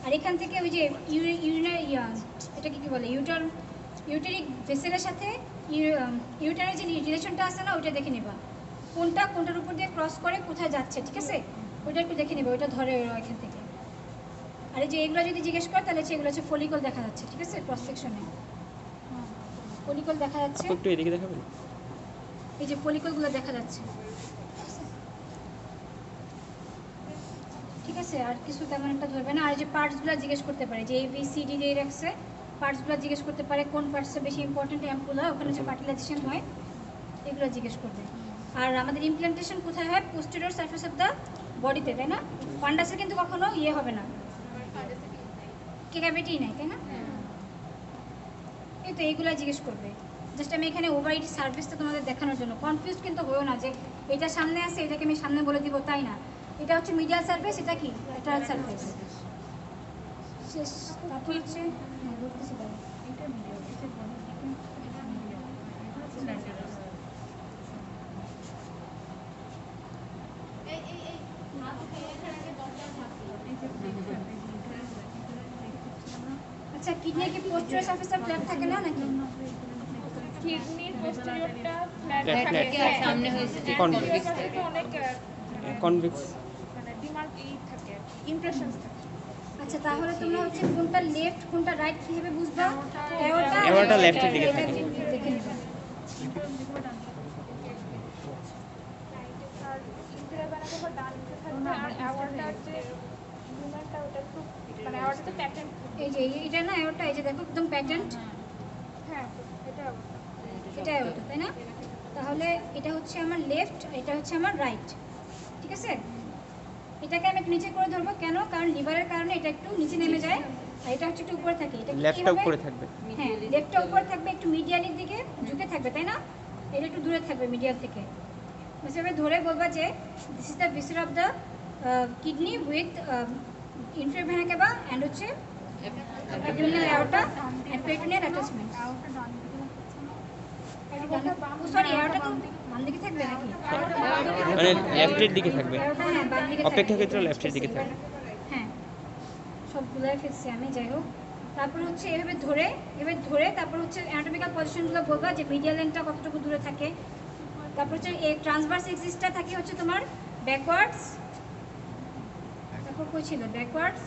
আর এখান থেকে ওই যে এটা কি বলে ইউটেরিক ভেসেলের সাথে ইউটারের যে রিলেশনটা আছে না ওইটা দেখে নেবা, কোনটার উপর দিয়ে ক্রস করে কোথায় যাচ্ছে, ঠিক আছে, ওইটা একটু দেখে নেবা, ওইটা ধরে এখান থেকে। আর এই যে এগুলো যদি জিজ্ঞেস করে তাহলে এগুলো হচ্ছে ফলিকল দেখা যাচ্ছে, ঠিক আছে, ক্রস সেকশনে ফলিকল দেখা যাচ্ছে, একটু এদিকে দেখাবেন, এই যে ফলিকলগুলো দেখা যাচ্ছে, ঠিক আছে। আর কিছু তেমন একটা ধরবে না। আর যে পার্টসগুলো জিজ্ঞেস করতে পারে, যে ABCD দিয়ে রাখছে, পার্টসগুলো জিজ্ঞেস করতে পারে, কোন পার্টসটা বেশি ইম্পর্টেন্ট অ্যাম্পুল হয়, ওখানে যে ফার্টিলাইজেশন হয় এগুলো জিজ্ঞেস করবে। আর আমাদের ইমপ্লান্টেশন কোথায় হয়? পোস্টেরিয়র সারফেস অফ দ্য বডিতে, তাই না? ফান্ডাসে কিন্তু কখনো ইয়ে হবে না, ক্যাভিটি নাই, তাই না? এই তো এইগুলো জিজ্ঞেস করবে। জাস্ট আমি এখানে ওভারিটি সার্ভিসটা তোমাদের দেখানোর জন্য, কনফিউজ কিন্তু হয়েও না যে এটা সামনে আছে এটাকে আমি সামনে বলে দিব, তাই না। এটা হচ্ছে মিডিয়াল সারফেস, এটা কি ল্যাটারাল সারফেস। শেষ। তারপর হচ্ছে কিডনির কি পোস্টেরিয়র সারফেসটা ফ্ল্যাট থাকে না নাকি? কিডনির পোস্টেরিয়রটা Flat, ফ্ল্যাট flat. থাকে আর সামনে হয়েছে যে Convex. convex থেকে অনেক কনভেক্স মানে ডিমার্ক থাকে ইমপ্রেশনস থাকে। আচ্ছা তাহলে তোমরা হচ্ছে কোনটা লেফট কোনটা রাইট কিভাবে বুঝবা? Aorta left এর দিকে থাকে। দেখে নিবা। আর ইন্টারভেনাল যখন ডান দিকে থাকবে আর অ্যাওয়ার্টার যে মুভমেন্টটা ওটা একটু মানে অ্যাওয়ার্টাতে প্যাটার্ন এই যে এটা না এওটা, এই যে দেখো একদম প্যাটার্ন, হ্যাঁ এটা অ্যাওয়ার্টা। এটা এওটা তাই না? তাহলে এটা হচ্ছে আমার লেফট, এটা হচ্ছে আমার রাইট, ঠিক আছে? এটাকে আমি একটু নিচে করে ধরবো, কেন? কারণ লিভারের কারণে এটা একটু নিচে নেমে যায়, আর এটা হচ্ছে একটু উপরে থাকে। এটা কি লেফটটা হবে? উপরে থাকবে। হ্যাঁ, লেফটটা উপরে থাকবে, একটু মিডিয়ালের দিকে ঝুঁকে থাকবে তাই না? এটা একটু দূরে থাকবে মিডিয়াল থেকে। সেভাবে ধরে বলবা যে this is the viscera of the kidney with infra vena cava and হচ্ছে abdominal aorta and peritoneal attachment. Sorry, aorta তো বাম দিকে থাকবে নাকি? মানে লেফটের দিকে থাকবে, aorta হ্যাঁ বাম দিকে থাকবে। অপেক্ষাকৃত লেফটের দিকে থাকবে। হ্যাঁ, সব ভুলাই ফেলছি আমি, যাই হোক। তারপর হচ্ছে এভাবে ধরে তারপর হচ্ছে অ্যানাটমিক্যাল পজিশনগুলো বলবা যে মিডিয়াল এন্ডটা কতটুকু দূরে থাকে। তারপর হচ্ছে এই ট্রান্সভার্স এক্সিসটা থাকে হচ্ছে তোমার ব্যাকওয়ার্ডস, তারপর কই ছিল ব্যাকওয়ার্ডস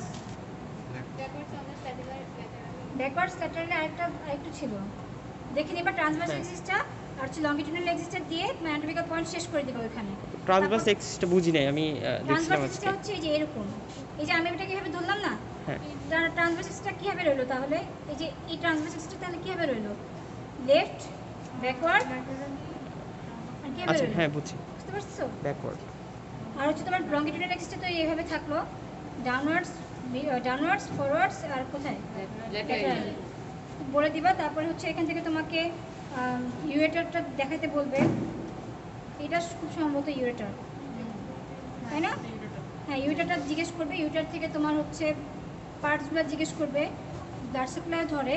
ল্যাটারালি আরেকটু ছিল, দেখে নিবা ট্রান্সভার্স হ্যাঁ। এক্সিসটা আর হচ্ছে লঙ্গিটিউডাল এক্সিসটা দিয়ে অ্যানাটমিক্যাল পয়েন্ট শেষ করে দিবা ওখানে। ট্রান্সভার্স এক্সিসটা বুঝি নাই আমি, দেখছিলাম ট্রান্সভার্স আজকে। এক্সিসটা হচ্ছে এই যে এরকম, এই যে আমি এটাকে এভাবে ধরলাম না, হ্যাঁ, ট্রান্সভার্স এক্সিসটা কিভাবে রইলো তাহলে? এই যে এই ট্রান্সভার্স এক্সিসটা তাহলে কিভাবে রইলো? লেফট, ব্যাকওয়ার্ড, আর কিভাবে আচ্ছা রইলো? হ্যাঁ বুঝছি, বুঝতে পারছো? ব্যাকওয়ার্ড। আর হচ্ছে তোমার লঙ্গিটিউডাল এক্সিসটা তো এইভাবে থাকলো, ডাউনওয়ার্ডস ফরওয়ার্ডস আর কোথায় ল্যাটারাল বলে দিবা। তারপরে হচ্ছে এখান থেকে তোমাকে ইউরেটারটা দেখাতে বলবে, এটা খুব সম্ভবত ইউরেটার তাই না? হ্যাঁ, ইউরেটারটা জিজ্ঞেস করবে, ইউরেটার থেকে তোমার হচ্ছে পার্টসগুলো জিজ্ঞেস করবে, ব্লাড সাপ্লাই ধরে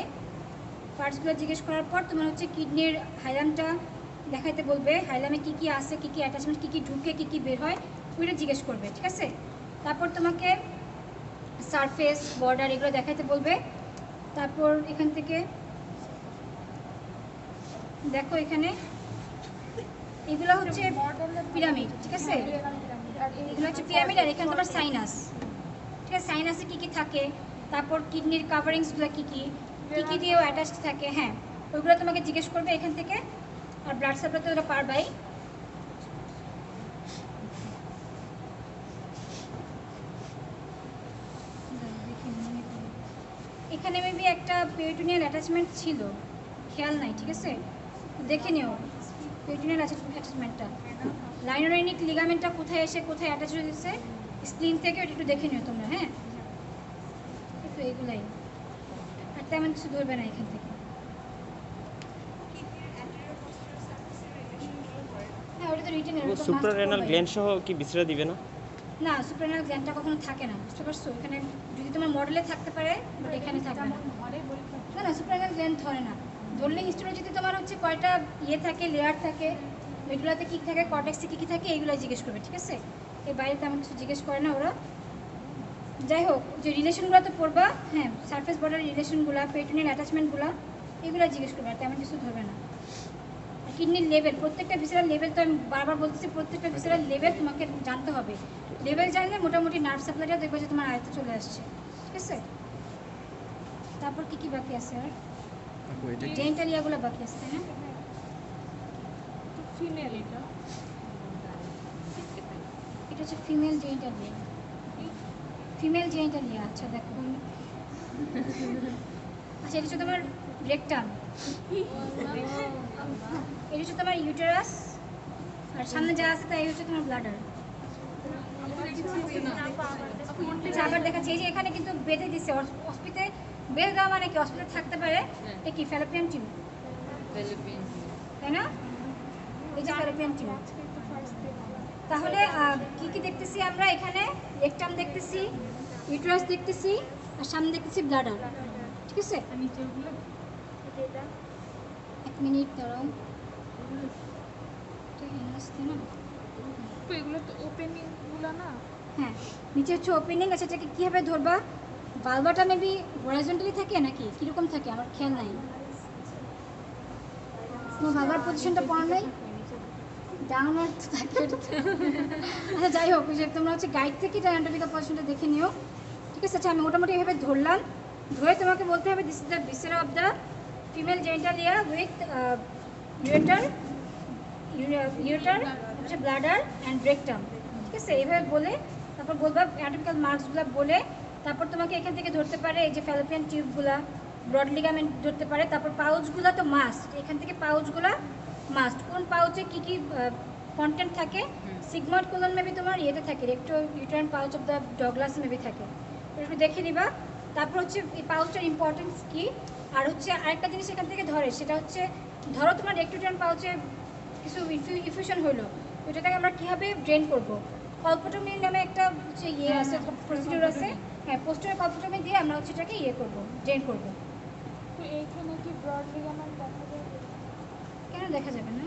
পার্টসগুলো জিজ্ঞেস করার পর তোমার হচ্ছে কিডনির হাইলামটা দেখাইতে বলবে, হাইলামে কী কী আছে, কী কী অ্যাটাচমেন্ট, কী কী ঢুকে কী কী বের হয় ওইটা জিজ্ঞেস করবে, ঠিক আছে? তারপর তোমাকে সারফেস বর্ডার এগুলো দেখাইতে বলবে। তারপর এখান থেকে দেখো এখানে এগুলো হচ্ছে পিরামিড, ঠিক আছে? এগুলো হচ্ছে পিরামিড আর এখানে তোমার সাইনাস, ঠিক আছে? সাইনাসে কী কী থাকে, তারপর কিডনির কাভারিংসগুলো কী কী দিয়েও অ্যাটাচড থাকে, হ্যাঁ ওইগুলো তোমাকে জিজ্ঞেস করবে এখান থেকে। আর ব্লাড সাপ্লাই তো ওটা পারবাই। এখানে মেবি একটা পেরিটোনিয়াল অ্যাটাচমেন্ট ছিল, খেয়াল নাই, ঠিক আছে? দেখে নিও পেরিটোনিয়াল অ্যাটাচমেন্টটা, লাইনোরাইনিক লিগামেন্টটা কোথায় এসে কোথায় অ্যাটাচ হয়েছে স্প্লিন থেকে, ওটা একটু দেখে নিও তোমরা, হ্যাঁ? একটু এগুলাই, আর তেমন কিছু ধরবে না এখান থেকে। হ্যাঁ, ওটা তো রিটেন সুপ্রারেনাল গ্ল্যান্ড সহ কি বিশ্রা দিবে না? না, সুপ্রারেনাল গ্ল্যান্ডটা কখনো থাকে না, বুঝতে পারছো? এখানে যদি তোমার মডেলে থাকতে পারে বাট এখানে থাকবে না। না, সুপ্রারেনাল গ্ল্যান্ড ধরে না, ধরলে হিস্টোলজিতে তোমার হচ্ছে কয়টা ইয়ে থাকে, লেয়ার থাকে, এগুলোতে কী থাকে, কর্টেক্সে কী কী থাকে এইগুলো জিজ্ঞেস করবে, ঠিক আছে? এর বাইরে তেমন কিছু জিজ্ঞেস করে না ওরা। যাই হোক, যে রিলেশনগুলো তো পড়বা, হ্যাঁ সারফেস বর্ডার রিলেশনগুলো, পেরিটোনিয়াল অ্যাটাচমেন্টগুলো এগুলো জিজ্ঞেস করবে, আর তেমন কিছু ধরবে না। কিডনির লেভেল, প্রত্যেকটা ভিসেরাল লেভেল তো আমি বারবার বলতেছি, প্রত্যেকটা ভিসেরাল লেভেল তোমাকে জানতে হবে। লেভেল জানলে মোটামুটি নার্ভ সাপ্লাইটাও দেখবে যে তোমার আয়ত্তে চলে আসছে, ঠিক আছে? তারপর কি কি বাকি আছে? আর আপু এটা কি? জেন্টাল ইয়াগুলো বাকি আছে তাই না? ফিমেল এটা এটা হচ্ছে ফিমেল জেন্টাল ইয়া, ফিমেল জেন্টাল ইয়া। আচ্ছা দেখো, আচ্ছা এটা হচ্ছে তোমার রেকটাম, এটা হচ্ছে তোমার ইউটেরাস, আর সামনে যা আছে তাই হচ্ছে তোমার ব্লাডার। আচ্ছা আবার দেখাচ্ছি, এই যে এখানে কিন্তু বেঁধে দিচ্ছে, হসপিটালে বেঁধে দেওয়া মানে কি, হসপিটালে থাকতে পারে এটা কি ফ্যালোপিয়ান টিউব তাই না? এই যে ফ্যালোপিয়ান টিউব। তাহলে কি কি দেখতেছি আমরা এখানে? রেকটাম দেখতেছি, ইউটেরাস দেখতেছি, আর সামনে দেখতেছি ব্লাডার, ঠিক আছে? এক মিনিট দাঁড়াও, তো এনাস না, তো এগুলো তো ওপেনিংগুলো না? হ্যাঁ নিচে হচ্ছে ওপেনিং। আচ্ছা এটাকে কীভাবে ধরবা? ভালভাটা মেবি হরাইজন্টালি থাকে নাকি কীরকম থাকে আমার খেয়াল নাই। তোমার ভালভার পজিশনটা পড়া নাই, ডাউনওয়ার্ড তো থাকে ওটা তো। আচ্ছা যাই হোক, ওই যে তোমরা হচ্ছে গাইড থেকে এটা অ্যানাটমিক্যাল পজিশনটা দেখে নিও, ঠিক আছে? আচ্ছা আমি মোটামুটি এভাবে ধরলাম, ধরে তোমাকে বলতে হবে this is the viscera of the female genitalia with ureter হচ্ছে ব্লাডার অ্যান্ড রেকটাম, ঠিক আছে? এইভাবে বলে তারপর বলবা অ্যানাটমিক্যাল মার্কসগুলো বলে, তারপর তোমাকে এখান থেকে ধরতে পারে এই যে ফ্যালোপিয়ান টিউবগুলা, ব্রড লিগামেন্ট ধরতে পারে, তারপর পাউচগুলো তো মাস্ট, এখান থেকে পাউচগুলো মাস্ট। কোন পাউচে কী কী কন্টেন্ট থাকে? সিগময়েড কোলন মেবি তোমার ইয়েতে থাকে, recto uterine pouch of the Douglas maybe থাকে, একটু দেখে নিবা। তারপর হচ্ছে এই পাউচটার ইম্পর্টেন্স কী, আর হচ্ছে আরেকটা জিনিস এখান থেকে ধরে, সেটা হচ্ছে ধরো তোমার রেক্টো ইউটারাইন পাউচে কিছু ইনফিউশন হলো, ওইটাকে আমরা কীভাবে ড্রেন করবো? কলপোটমি নামে একটা হচ্ছে ইয়ে আছে, প্রসিডিউর আছে, হ্যাঁ পোস্টার কলপোটমি দিয়ে আমরা হচ্ছে এটাকে ইয়ে করবো, ড্রেন করবো। তো এইখানে কি ব্রড লিগামেন্ট দেখা যায়? কেন দেখা যাবে না?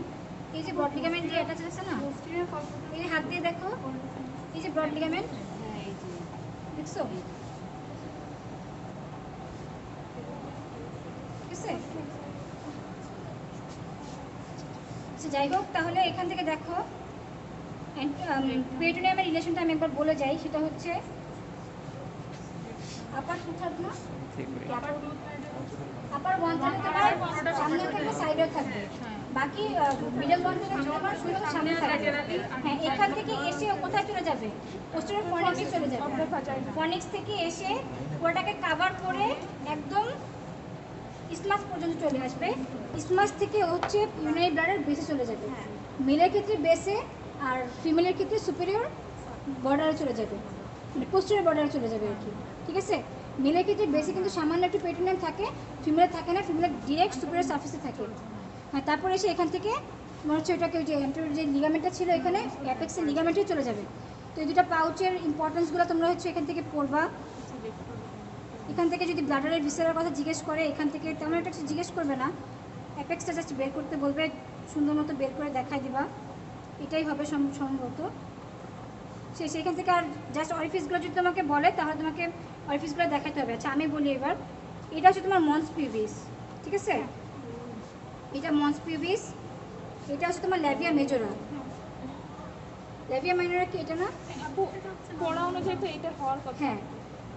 এই যে ব্রড লিগামেন্ট দিয়ে অ্যাটাচ আছে না, এই যে হাত দিয়ে দেখো, এই যে ব্রড লিগামেন্ট দেখছো, ঠিক আছে? আচ্ছা যাই হোক, তাহলে এখান থেকে দেখো পেরিটোনিয়ামের রিলেশনটা আমি একবার বলে যাই, সেটা হচ্ছে আপার টু থার্ড না, আপার ওয়ান থার্ড তোমার সামনে থাকবে, সাইডেও থাকবে, বাকি মিডল ওয়ান থার্ড তোমার শুধু সামনে থাকবে। হ্যাঁ, এখান থেকে এসে কোথায় চলে যাবে? পোস্টারের ফর্নিক্সে চলে যাবে, ফর্নিক্স থেকে এসে ওটাকে কাভার করে একদম ইসমাস পর্যন্ত চলে আসবে, ইসমাস থেকে হচ্ছে ইউরিনারি ব্লাডার বেসে চলে যাবে। মেলের ক্ষেত্রে বেসে আর ফিমেলের ক্ষেত্রে সুপেরিয়র বর্ডারে চলে যাবে, মানে পোস্টারের বর্ডারে চলে যাবে আর কি, ঠিক আছে? মেলের ক্ষেত্রে বেসে কিন্তু সামান্য একটু পেরিটোনিয়াম থাকে, ফিমেলের থাকে না, ফিমেলের ডিরেক্ট সুপেরিয়র সারফেসে থাকে। হ্যাঁ, তারপরে এসে এখান থেকে তোমার হচ্ছে ওটাকে ওই যে অ্যান্টেরিয়র যে লিগামেন্টটা ছিল এখানে অ্যাপেক্সের লিগামেন্টে চলে যাবে। তো এই দুটো পাউচের ইম্পর্টেন্সগুলো তোমরা হচ্ছে এখান থেকে পড়বা। এখান থেকে যদি ব্লাডারের ভিসেরার কথা জিজ্ঞেস করে, এখান থেকে তেমন একটা কিছু জিজ্ঞেস করবে না, অ্যাপেক্সটা জাস্ট বের করতে বলবে, সুন্দর মতো বের করে দেখাই দিবা, এটাই হবে সম্ভবত। সেখান থেকে আর জাস্ট অরিফিসগুলো যদি তোমাকে বলে তাহলে তোমাকে অরিফিসগুলো দেখাতে হবে। আচ্ছা আমি বলি এবার, এটা হচ্ছে তোমার মন্স পিউবিস, ঠিক আছে? এটা মন্স পিউবিস, এটা হচ্ছে তোমার ল্যাভিয়া মেজোরা। ল্যাভিয়া মাইনরা কি এটা না? পড়া অনুযায়ী তো এটা হওয়ার কথা। হ্যাঁ,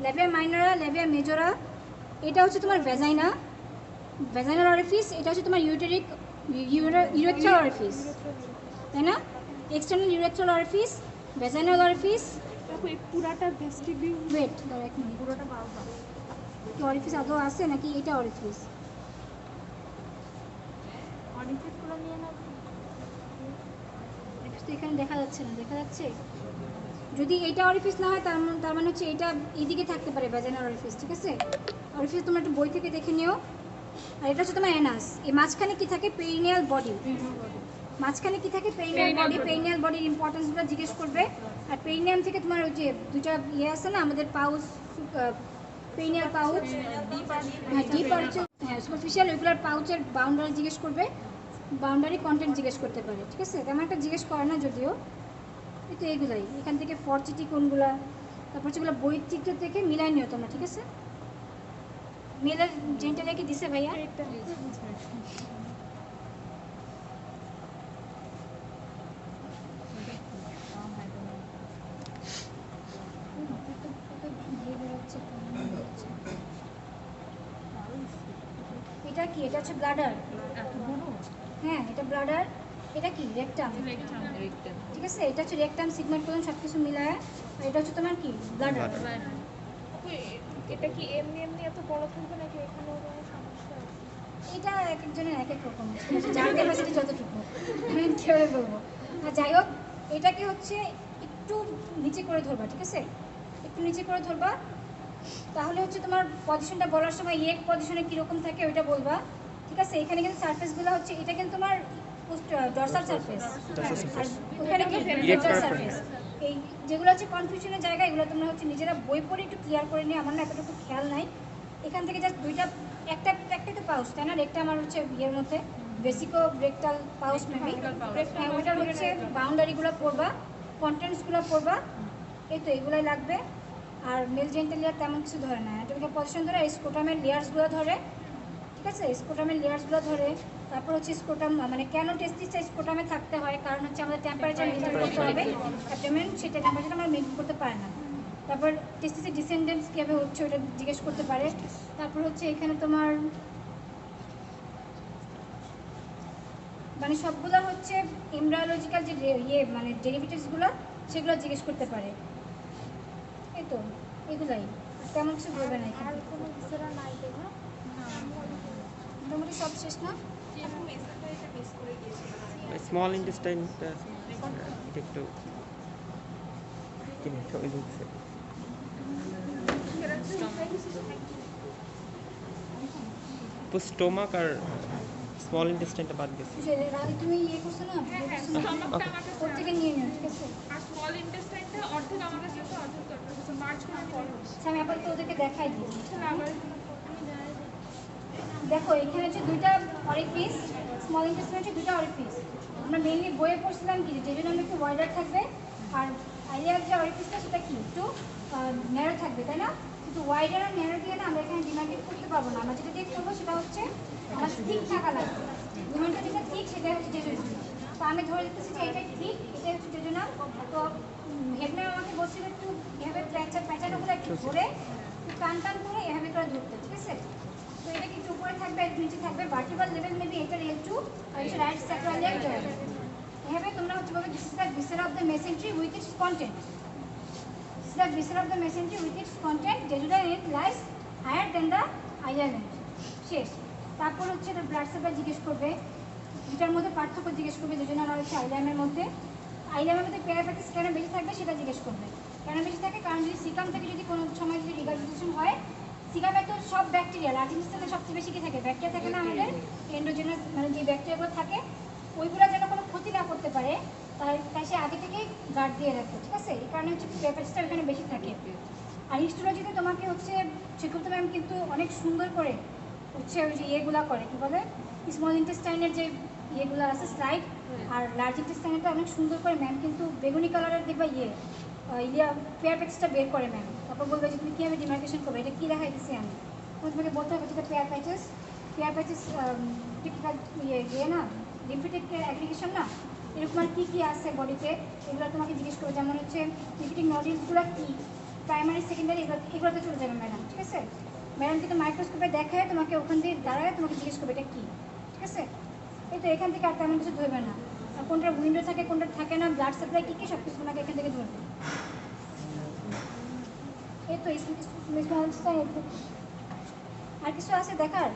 ল্যাভিয়া মাইনরা, ল্যাভিয়া মেজোরা, এটা হচ্ছে তোমার ভ্যাজাইনা, ভ্যাজাইনাল অরিফিস, এটা হচ্ছে তোমার ইউরেথ্রাল অরিফিস, তাই না? External urethral orifice, vaginal orifice, দেখো এই পুরাটা ভেস্টিবিউল। ওয়েট দাঁড়া এক মিনিট, পুরোটা বারোটা কি অরিফিস আদৌ আছে নাকি এটা অরিফিস? অরিফিসগুলো নিয়ে না, অরিফিস তো এখানে দেখা যাচ্ছে না, দেখা যাচ্ছে? যদি এইটা অরিফিস না হয় তার মানে হচ্ছে এটা এইদিকে থাকতে পারে ভ্যাজাইনাল অরিফিস, ঠিক আছে? অরিফিস তোমরা একটু বই থেকে দেখে নিও। আর এটা হচ্ছে তোমার অ্যানাস, এই মাঝখানে কি থাকে? পেরিনিয়াল বডি, মাঝখানে কি থাকে? Perineal body. পেরিনিয়াল বডির ইম্পর্টেন্সগুলো জিজ্ঞেস করবে। আর পেরিনিয়াম থেকে তোমার ওই যে দুইটা ইয়ে আছে না আমাদের পাউচ, পেরিনিয়াল পাউচ, হ্যাঁ ডিপ আর হ্যাঁ সুপারফিশিয়াল, ওইগুলোর পাউচের বাউন্ডারি জিজ্ঞেস করবে, বাউন্ডারি কন্টেন্ট জিজ্ঞেস করতে পারে, ঠিক আছে? তেমন একটা জিজ্ঞেস করে না যদিও, কিন্তু এইগুলাই এখান থেকে ফরচিটি কোনগুলা, তারপর হচ্ছে এগুলো বইয়ের চিত্র থেকে মিলাই নিও তোমরা, ঠিক আছে? মেলের জেন্টালিয়া কি দিছে ভাইয়া? এটা কি? এটা হচ্ছে ব্লাডার, হ্যাঁ এটা ব্লাডার। এটা কি? রেকটাম, ঠিক আছে? এটা হচ্ছে রেকটাম, সিগমেন্ট কোলন সব কিছু মিলায়। আর এটা হচ্ছে তোমার কি? ব্লাডার। এটা কি এমনি এমনি এত বড় থাকবে নাকি এখানেও কোনো সমস্যা আছে? এটা এক একজনের এক এক রকম, যার ক্যাপাসিটি যতটুকু আমি কীভাবে বলবো। আর যাই হোক, এটাকে হচ্ছে একটু নিচে করে ধরবা, ঠিক আছে? একটু নিচে করে ধরবা, তাহলে হচ্ছে তোমার পজিশনটা বলার সময় ইয়ে পজিশনে কীরকম থাকে ওইটা বলবা, ঠিক আছে? এখানে কিন্তু সারফেসগুলো হচ্ছে, এটা কিন্তু তোমার ডরসাল সারফেস, আর ওখানে কি ভেন্ট্রাল সারফেস। এই যেগুলো হচ্ছে কনফিউশনের জায়গা, এগুলো তোমরা হচ্ছে নিজেরা বই পড়ে একটু ক্লিয়ার করে নিয়ে, আমার না এতটুকু খেয়াল নাই। এখান থেকে জাস্ট দুইটা, একটা তো পাউচ, তাই না? একটা আমার হচ্ছে ইয়ের মধ্যে বেসিকো রেকটাল পাউচ মেবি, হ্যাঁ ওইটার হচ্ছে বাউন্ডারিগুলো পড়বা, কন্টেন্টসগুলো পড়বা, এই তো এগুলোই লাগবে। আর মেল জেন্টাল লেয়ার তেমন কিছু ধরে না, অ্যানাটমিক্যাল পজিশন ধরে স্ক্রোটামের লেয়ার্সগুলো ধরে, ঠিক আছে, স্ক্রোটামের লেয়ার্সগুলো ধরে। তারপর হচ্ছে স্ক্রোটাম, মানে কেন টেস্টিসটা স্ক্রোটামে থাকতে হয়, কারণ হচ্ছে আমাদের টেম্পারেচার মেনটেন করতে হবে, অ্যাবডোমেন সেটা টেম্পারেচার আমরা মেনটেন করতে পারে না। তারপর টেস্টিসের ডিসেন্ডেন্স কীভাবে হচ্ছে ওটা জিজ্ঞেস করতে পারে। তারপর হচ্ছে এখানে তোমার মানে সবগুলো হচ্ছে এমব্রায়োলজিক্যাল যে মানে ডেরিভেটিভসগুলো সেগুলো জিজ্ঞেস করতে পারে। এই তো এগুলাই, তেমন কিছু বলবে না আর এখানে। কোনো ভিসেরা নাই তো না? মোটামুটি সব শেষ না? স্মল ইন্টেস্টাইনটা এটা একটু কিনে ছবি দিচ্ছে। তো স্টোমাক আর স্মল ইন্টেস্টাইনটা বাদ গেছে। তুমি ইয়ে করছো না, স্টমাকটা আমার কাছে ওর থেকে নিয়ে নিও, ঠিক আছে? আর স্মল ইন্টেস্টাইনটা অর্ধেক আমার কাছে আছে, অর্ধেক তোর কাছে আছে। মার্চ করার পর হচ্ছে আচ্ছা, আমি আপাতত ওদেরকে দেখাই দিই। আবার দেখো এখানে হচ্ছে দুইটা অরিফিস, স্মল ইন্টেস্টাইন হচ্ছে দুইটা অরিফিস। আমরা মেইনলি বইয়ে পড়ছিলাম কি যে জন্য একটু ওয়াইডার থাকবে, আর আইলিয়ার যে অরিফিসটা সেটা কি একটু ন্যারো থাকবে, তাই না? কিন্তু ওয়াইডার আর ন্যারো দিয়ে না আমরা এখানে ডিমার্কেট করতে পারবো না। আমরা যেটা দিয়ে করবো সেটা হচ্ছে আমার থিক থাকা লাগবে। ডিমান্ডটা যেটা থিক সেটাই হচ্ছে জেজুনা। তো আমি ধরে দিতেছি যে এটাই থিক, এটাই হচ্ছে জেজুনা। তো হেডম্যাম আমাকে বলছিল একটু এভাবে প্যাঁচানোগুলো একটু ধরে একটু টান টান করে এভাবে করে ধরতে, ঠিক আছে? তো এটা কিছু উপরে থাকবে আর নিচে থাকবে, ভার্টিকাল লেভেল মেবি এটা L2 আর এটা রাইট স্যাক্রালিয়ার জয়েন্ট। এভাবে তোমরা হচ্ছে বলবে this is the viscera of the mesentery with its content. This is the viscera of the mesentery with its content, jejunal net lies higher than the ileal net. শেষ। তারপর হচ্ছে এটা blood supply জিজ্ঞেস করবে, দুটার মধ্যে পার্থক্য জিজ্ঞেস করবে জেজুনাল আর হচ্ছে আইলিয়ামের মধ্যে। আইলিয়ামের মধ্যে প্যারাপ্যাটিস কেন বেশি থাকবে সেটা জিজ্ঞেস করবে। কেন বেশি থাকে, কারণ যদি সিকাম থেকে যদি কোনো সময় যদি রিগার্জিটেশন হয়, সিকামে তো সব ব্যাকটেরিয়া, লার্জ ইন্টেস্টাইনে সবচেয়ে বেশি কি থাকে, ব্যাকটেরিয়া থাকে না আমাদের এন্ডোজেনাস, মানে যে ব্যাকটেরিয়াগুলো থাকে ওইগুলো যেন কোনো ক্ষতি না করতে পারে, তাই সে আগে থেকেই গার্ড দিয়ে রাখে, ঠিক আছে? এই কারণে হচ্ছে প্যারাপ্যাটিসটা ওখানে বেশি থাকে। আর হিস্টোলজিতে তোমাকে হচ্ছে শিক্ষক ম্যাম কিন্তু অনেক সুন্দর করে হচ্ছে ওই যে ইয়েগুলা করে, কী বলে, স্মল ইন্টেস্টাইনের যে ইয়েগুলো আছে স্লাইড, আর লার্জ ইন্টেস্টাইনেরটা অনেক সুন্দর করে ম্যাম কিন্তু বেগুনি কালারের দেখবা প্যারাপ্যাটিসটা বের করে ম্যাম। তারপর বলবে যে তুমি কীভাবে ডিমার্কেশন করবে, এটা কী দেখাইতেছি আমি, তোমাকে বলতে হবে যেটা প্যারাপ্যাটিস ইয়ে না লিম্ফেটিক অ্যাগ্রিগেশন না, এরকম আর কী কী আছে বডিতে এগুলো তোমাকে জিজ্ঞেস করবে। যেমন হচ্ছে লিম্ফেটিক নডিউলসগুলো কী, প্রাইমারি সেকেন্ডারি এগুলোতে চলে যাবে ম্যাডাম, ঠিক আছে? ম্যাডাম কিন্তু মাইক্রোস্কোপে দেখায় তোমাকে ওখান দিয়ে দাঁড়ায় তোমাকে জিজ্ঞেস করবে এটা কী, ঠিক আছে? এই তো এখান থেকে আর তেমন কিছু ধরবে না, আর কোনটা উইন্ডো থাকে কোনটা থাকে না, ব্লাড সাপ্লাই কী কী সব কিছু তোমাকে এখান থেকে ধরবে। এই তো আর কিছু আছে দেখার?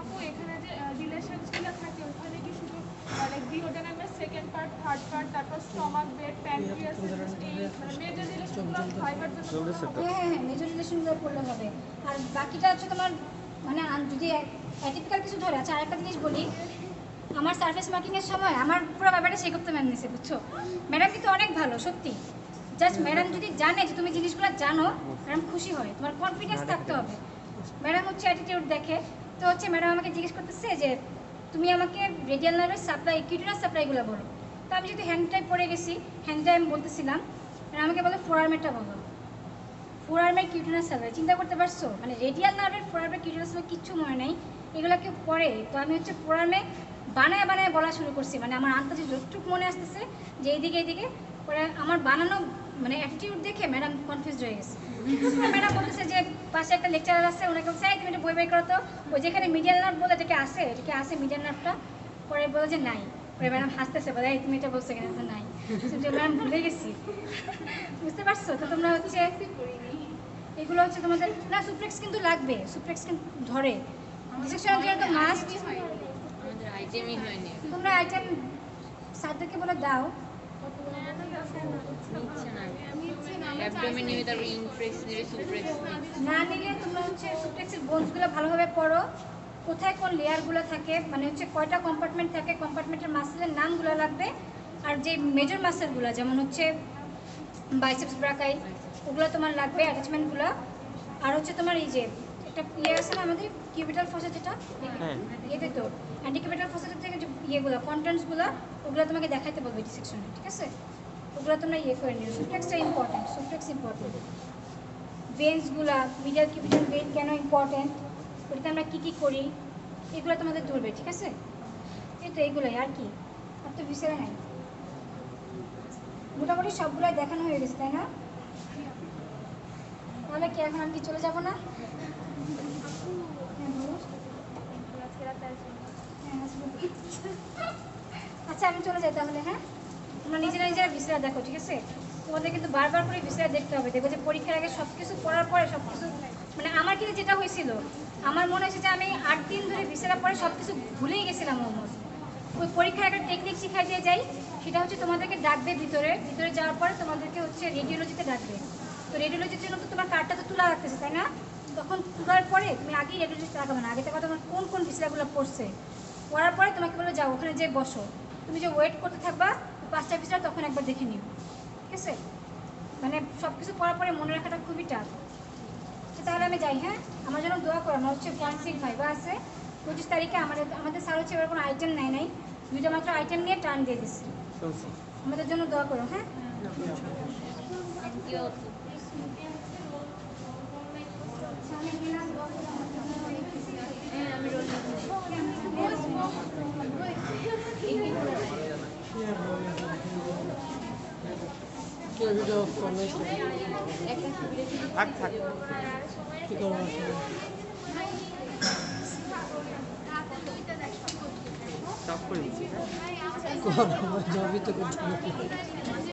আপু এখানে যে রিলেশনসগুলো থাকে ওখানে কি শুধু মানে ডিওডেনামের সেকেন্ড পার্ট, থার্ড পার্ট, তারপর স্টমাক, বেড, প্যানক্রিয়াস, মানে মেজর রিলেশনগুলো ফাইবার জন্য হ্যাঁ, মেজর রিলেশনগুলো করলে হবে। আর বাকিটা হচ্ছে তোমার মানে যদি অ্যাটিপিক্যাল কিছু ধরে। আচ্ছা আরেকটা জিনিস বলি, আমার সার্ফেস মার্কিংয়ের সময় আমার পুরো ব্যাপারটা সে করতে ম্যাম নিছে, বুঝছো? ম্যাডাম কিন্তু অনেক ভালো সত্যি। জাস্ট ম্যাডাম যদি জানে যে তুমি জিনিসগুলো জানো, ম্যাডাম খুশি হয়, তোমার কনফিডেন্স থাকতে হবে। ম্যাডাম হচ্ছে অ্যাটিটিউড দেখে, তো হচ্ছে ম্যাডাম আমাকে জিজ্ঞেস করতেছে যে তুমি আমাকে রেডিয়াল নার্ভের সাপ্লাই, কিউটেনাস সাপ্লাইগুলো বলো। তো আমি যেহেতু হ্যান্ড টাইপ পড়ে গেছি, হ্যান্ড টাইপ বলতেছিলাম, আমাকে বলে ফোর আর্মেরটা বলো। ফোর আর্মের কিউটেনাস সাপ্লাই, চিন্তা করতে পারছো? মানে রেডিয়াল নার্ভের ফোর আর্মের কিউটেনাস কিচ্ছু মনে নেই, এগুলো কেউ পড়ে? তো আমি হচ্ছে ফোর আর্মে বানায় বানায় বলা শুরু করছি, মানে আমার আন্দাজে যতটুকু মনে আসতেছে যে এইদিকে পরে আমার বানানো মানে অ্যাটিটিউড দেখে ম্যাডাম কনফিউজড হয়ে গেছে। ম্যাডাম বলতেছে যে পাশে একটা লেকচারার আছে, ওনাকে বলছে তুমি একটা বই করো তো, ওই যেখানে মিডিয়াল নার্ভ বলে এটাকে আছে মিডিয়াল নার্ভটা, পরে বলে যে নাই। পরে ম্যাডাম হাসতেছে, বলে তুমি এটা বলছো কিনা, তো নাই। ম্যাডাম ভুলে গেছি, বুঝতে পারছো? তো তোমরা হচ্ছে এগুলো হচ্ছে তোমাদের না, সুপ্রেক্স কিন্তু লাগবে, সুপ্রেক্স কিন্তু ধরে ডিসেকশনের জন্য তো মাস্ট। আমাদের আইটেমই হয়নি, তোমরা আইটেম স্যারদেরকে বলে দাও, নিচ্ছে না। অ্যাবডোমেন নেবে, তারপর ইনফ্রেক্স নেবে, সুপ্রেক্স নেবে। না নিলে তোমরা হচ্ছে সুপ্লেক্সের বোনসগুলো ভালোভাবে পড়ো, কোথায় কোন লেয়ারগুলো থাকে, মানে হচ্ছে কয়টা কম্পার্টমেন্ট থাকে, কম্পার্টমেন্টের মাসেলের নামগুলো লাগবে। আর যে মেজর মাসেলগুলো যেমন হচ্ছে বাইসেপস ব্রাকাই, ওগুলো তোমার লাগবে, অ্যাটাচমেন্টগুলো। আর হচ্ছে তোমার এই যে একটা ইয়ে আছে না আমাদের কিউবিটাল ফসা যেটা হ্যাঁ এতে তো অ্যান্টিকিউবিটাল ফসেটের থেকে যে ইয়েগুলো কন্টেন্টসগুলো ওগুলো তোমাকে দেখাইতে বলবে ডিসেকশনে, ঠিক আছে? ওগুলো তোমরা ইয়ে করে নিও। সুফ্লেক্সটা important, সুফ্লেক্স important. ভেন্সগুলা, medial cubital when কেন ইম্পর্টেন্ট, ওটাতে আমরা কী কী করি, এগুলো তোমাদের ধরবে, ঠিক আছে? এই তো এইগুলোই, আর কি, আর তো ভিসেরা নাই। মোটামুটি সবগুলাই দেখানো হয়ে গেছে, তাই না? তাহলে কি এখন আমি কি চলে যাবো না? হ্যাঁ, বলো। হ্যাঁ, আসবো। আচ্ছা আমি চলে যাই তাহলে, হ্যাঁ? তোমরা নিজেরা নিজেরা ভিসেরা দেখো, ঠিক আছে? তোমাদের কিন্তু বারবার করে ভিসেরা দেখতে হবে। দেখবো যে পরীক্ষার আগে সব কিছু পড়ার পরে সব কিছু, মানে আমার কিন্তু যেটা হয়েছিল, আমার মনে হয়েছে যে আমি 8 দিন ধরে ভিসেরা পরে সব কিছু ভুলেই গেছিলাম অলমোস্ট। ওই পরীক্ষার একটা টেকনিক শিখাই দিয়ে যাই, সেটা হচ্ছে তোমাদেরকে ডাকবে ভিতরে যাওয়ার পরে তোমাদেরকে হচ্ছে রেডিওলজিতে ডাকবে। তো রেডিওলজির জন্য তো তোমার কার্ডটা তো তোলা রাখতেছে, তাই না? তখন তোলার পরে তুমি আগেই রেডিওলজিতে রাখাবে না, আগে থেকে তোমার কোন কোন ভিসেরাগুলো পড়ছে, পড়ার পরে তোমাকে বলে যাও ওখানে যে বসো, তুমি যে ওয়েট করতে থাকবা 5টা ভিসেরা তখন একবার দেখে নিও, ঠিক আছে? মানে সব কিছু পড়ার পরে মনে রাখাটা খুবই টাফ। তাহলে আমি যাই, হ্যাঁ? আমার জন্য দোয়া করো। আমার হচ্ছে ফরেন্সিক ভাইবা আছে 25 তারিখে। আমাদের স্যার হচ্ছে এবার কোনো আইটেম নেয় নাই, 2টা মাত্র আইটেম নিয়ে টার্ন দিয়ে দিচ্ছে। শুনছি। আমাদের জন্য দোয়া করো, হ্যাঁ? থাক থাক কি করবো স্টপ করে দিচ্ছি। জবই তো করতে